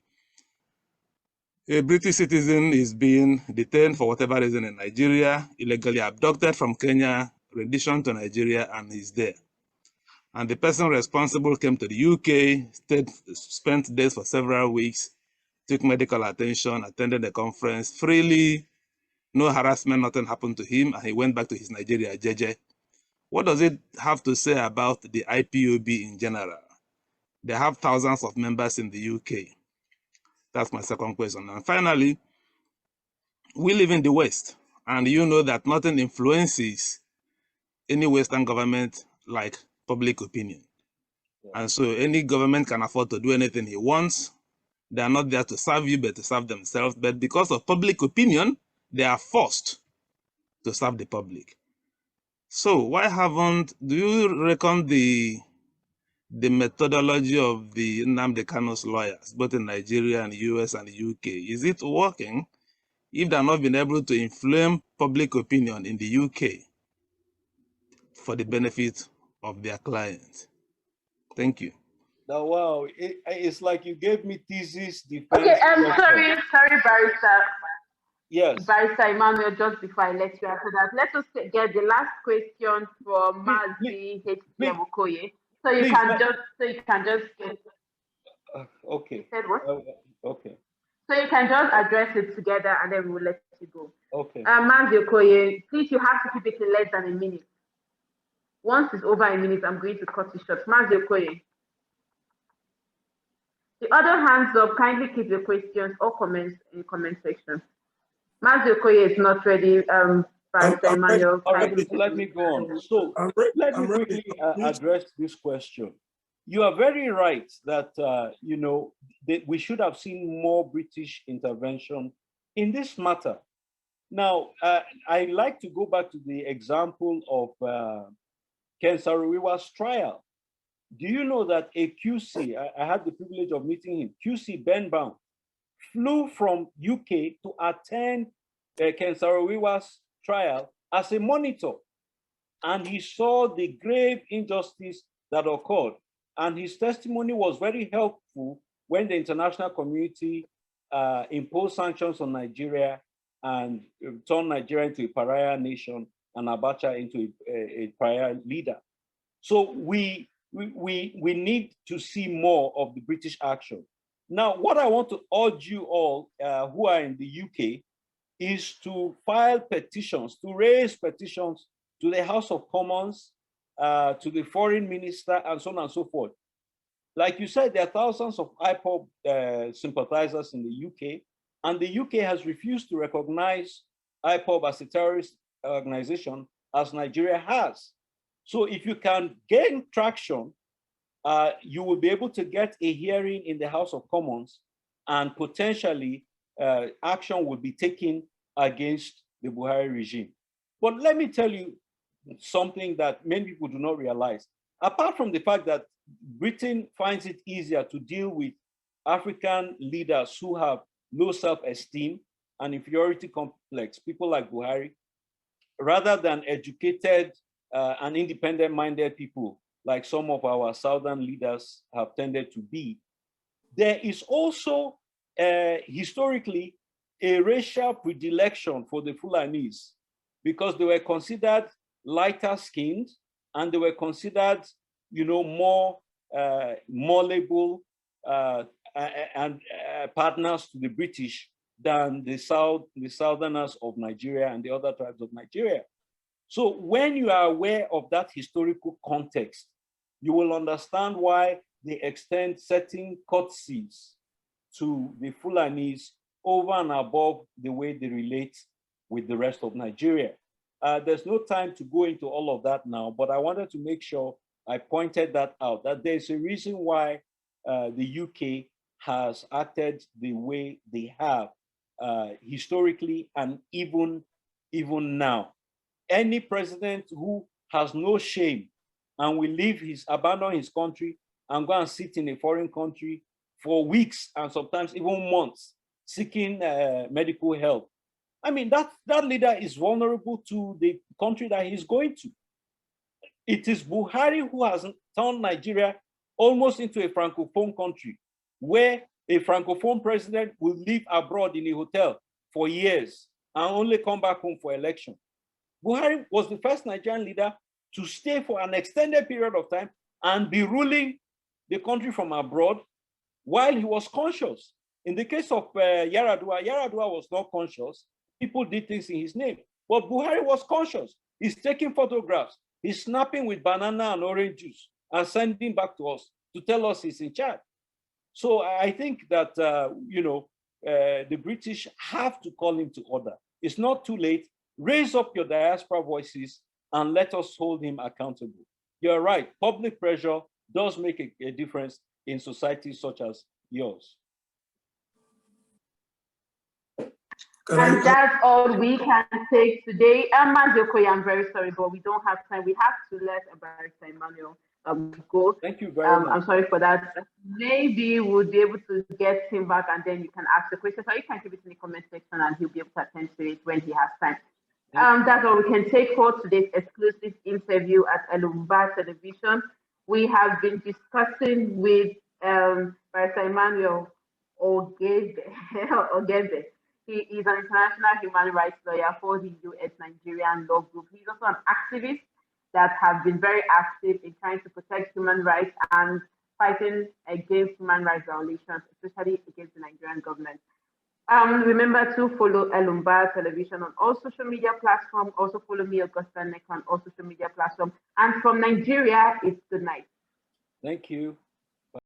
a British citizen is being detained for whatever reason in Nigeria, illegally abducted from Kenya, renditioned to Nigeria, and is there. And the person responsible came to the UK, spent days for several weeks, took medical attention, attended the conference freely, no harassment, nothing happened to him, and he went back to his Nigeria jeje. What does it have to say about the IPOB in general? They have thousands of members in the UK. That's my second question. And finally, we live in the West, and you know that nothing influences any Western government like public opinion. And so any government can afford to do anything he wants. They are not there to serve you, but to serve themselves. But because of public opinion, they are forced to serve the public. So why do you reckon the methodology of the Nnamdi Kanu's lawyers, both in Nigeria and the US and the UK, is it working if they're not been able to influence public opinion in the UK for the benefit of their clients? Thank you. Now, wow, it's like you gave me thesis defense. Okay, sorry, Barrister. Yes. Barrister Emmanuel, just before I let you answer that, let us get the last question from Mazi HTM Okoye. So you can just get. Okay. Said what? Okay. So you can just address it together, and then we will let you go. Okay. Mazi Okoye, please, you have to keep it in less than a minute. Once it's over a minute, I'm going to cut it short. Mazi Okoye. The other hands up, kindly keep your questions or comments in the comment section. Mazi Okoye is not ready. Barrister Emmanuel. All right, let me go on. So let me quickly address this question. You are very right that you know, we should have seen more British intervention in this matter. Now, I like to go back to the example of Ken Saro-Wiwa's trial. Do you know that a QC, I had the privilege of meeting him, QC Ben Bound, flew from UK to attend Ken Saro-Wiwa's trial as a monitor. And he saw the grave injustice that occurred. And his testimony was very helpful when the international community imposed sanctions on Nigeria and turned Nigeria into a pariah nation and Abacha into a pariah leader. So we need to see more of the British action. Now, what I want to urge you all who are in the UK is to file petitions, to raise petitions to the House of Commons, to the Foreign Minister, and so on and so forth. Like you said, there are thousands of IPOB sympathizers in the UK, and the UK has refused to recognize IPOB as a terrorist organization, as Nigeria has. So if you can gain traction, you will be able to get a hearing in the House of Commons, and potentially action will be taken against the Buhari regime. But let me tell you something that many people do not realize. Apart from the fact that Britain finds it easier to deal with African leaders who have low self-esteem and inferiority complex, people like Buhari, rather than educated and independent-minded people like some of our southern leaders have tended to be, there is also historically a racial predilection for the Fulanis because they were considered lighter skinned and they were considered, you know, more malleable and partners to the British than the Southerners of Nigeria and the other tribes of Nigeria. So when you are aware of that historical context, you will understand why they extend certain courtesies to the Fulanis over and above the way they relate with the rest of Nigeria. There's no time to go into all of that now, but I wanted to make sure I pointed that out, that there's a reason why the UK has acted the way they have historically and even now. Any president who has no shame and will abandon his country and go and sit in a foreign country for weeks and sometimes even months seeking medical help, I mean, that leader is vulnerable to the country that he's going to. It is Buhari who has turned Nigeria almost into a Francophone country, where a Francophone president will live abroad in a hotel for years and only come back home for election. Buhari was the first Nigerian leader to stay for an extended period of time and be ruling the country from abroad while he was conscious. In the case of Yaradua, Yaradua was not conscious. People did things in his name, but Buhari was conscious. He's taking photographs. He's snapping with banana and orange juice and sending back to us to tell us he's in charge. So I think that, you know, the British have to call him to order. It's not too late. Raise up your diaspora voices and let us hold him accountable. You're right, public pressure does make a difference in societies such as yours. And that's all we can take today. Mazokoye, I'm very sorry, but we don't have time. We have to let Barrister Emmanuel go. Thank you very much. I'm sorry for that. Maybe we'll be able to get him back and then you can ask the questions, or you can keep it in the comment section and he'll be able to attend to it when he has time. That's all we can take for today's exclusive interview at Elombah Television. We have been discussing with Barrister Emmanuel Ogebe. He is an international human rights lawyer for the US Nigerian Law Group. He's also an activist that has been very active in trying to protect human rights and fighting against human rights violations, especially against the Nigerian government. Remember to follow Elombah Television on all social media platforms. Also follow me, Augusta Nneka, on all social media platforms. And from Nigeria, it's good night. Thank you.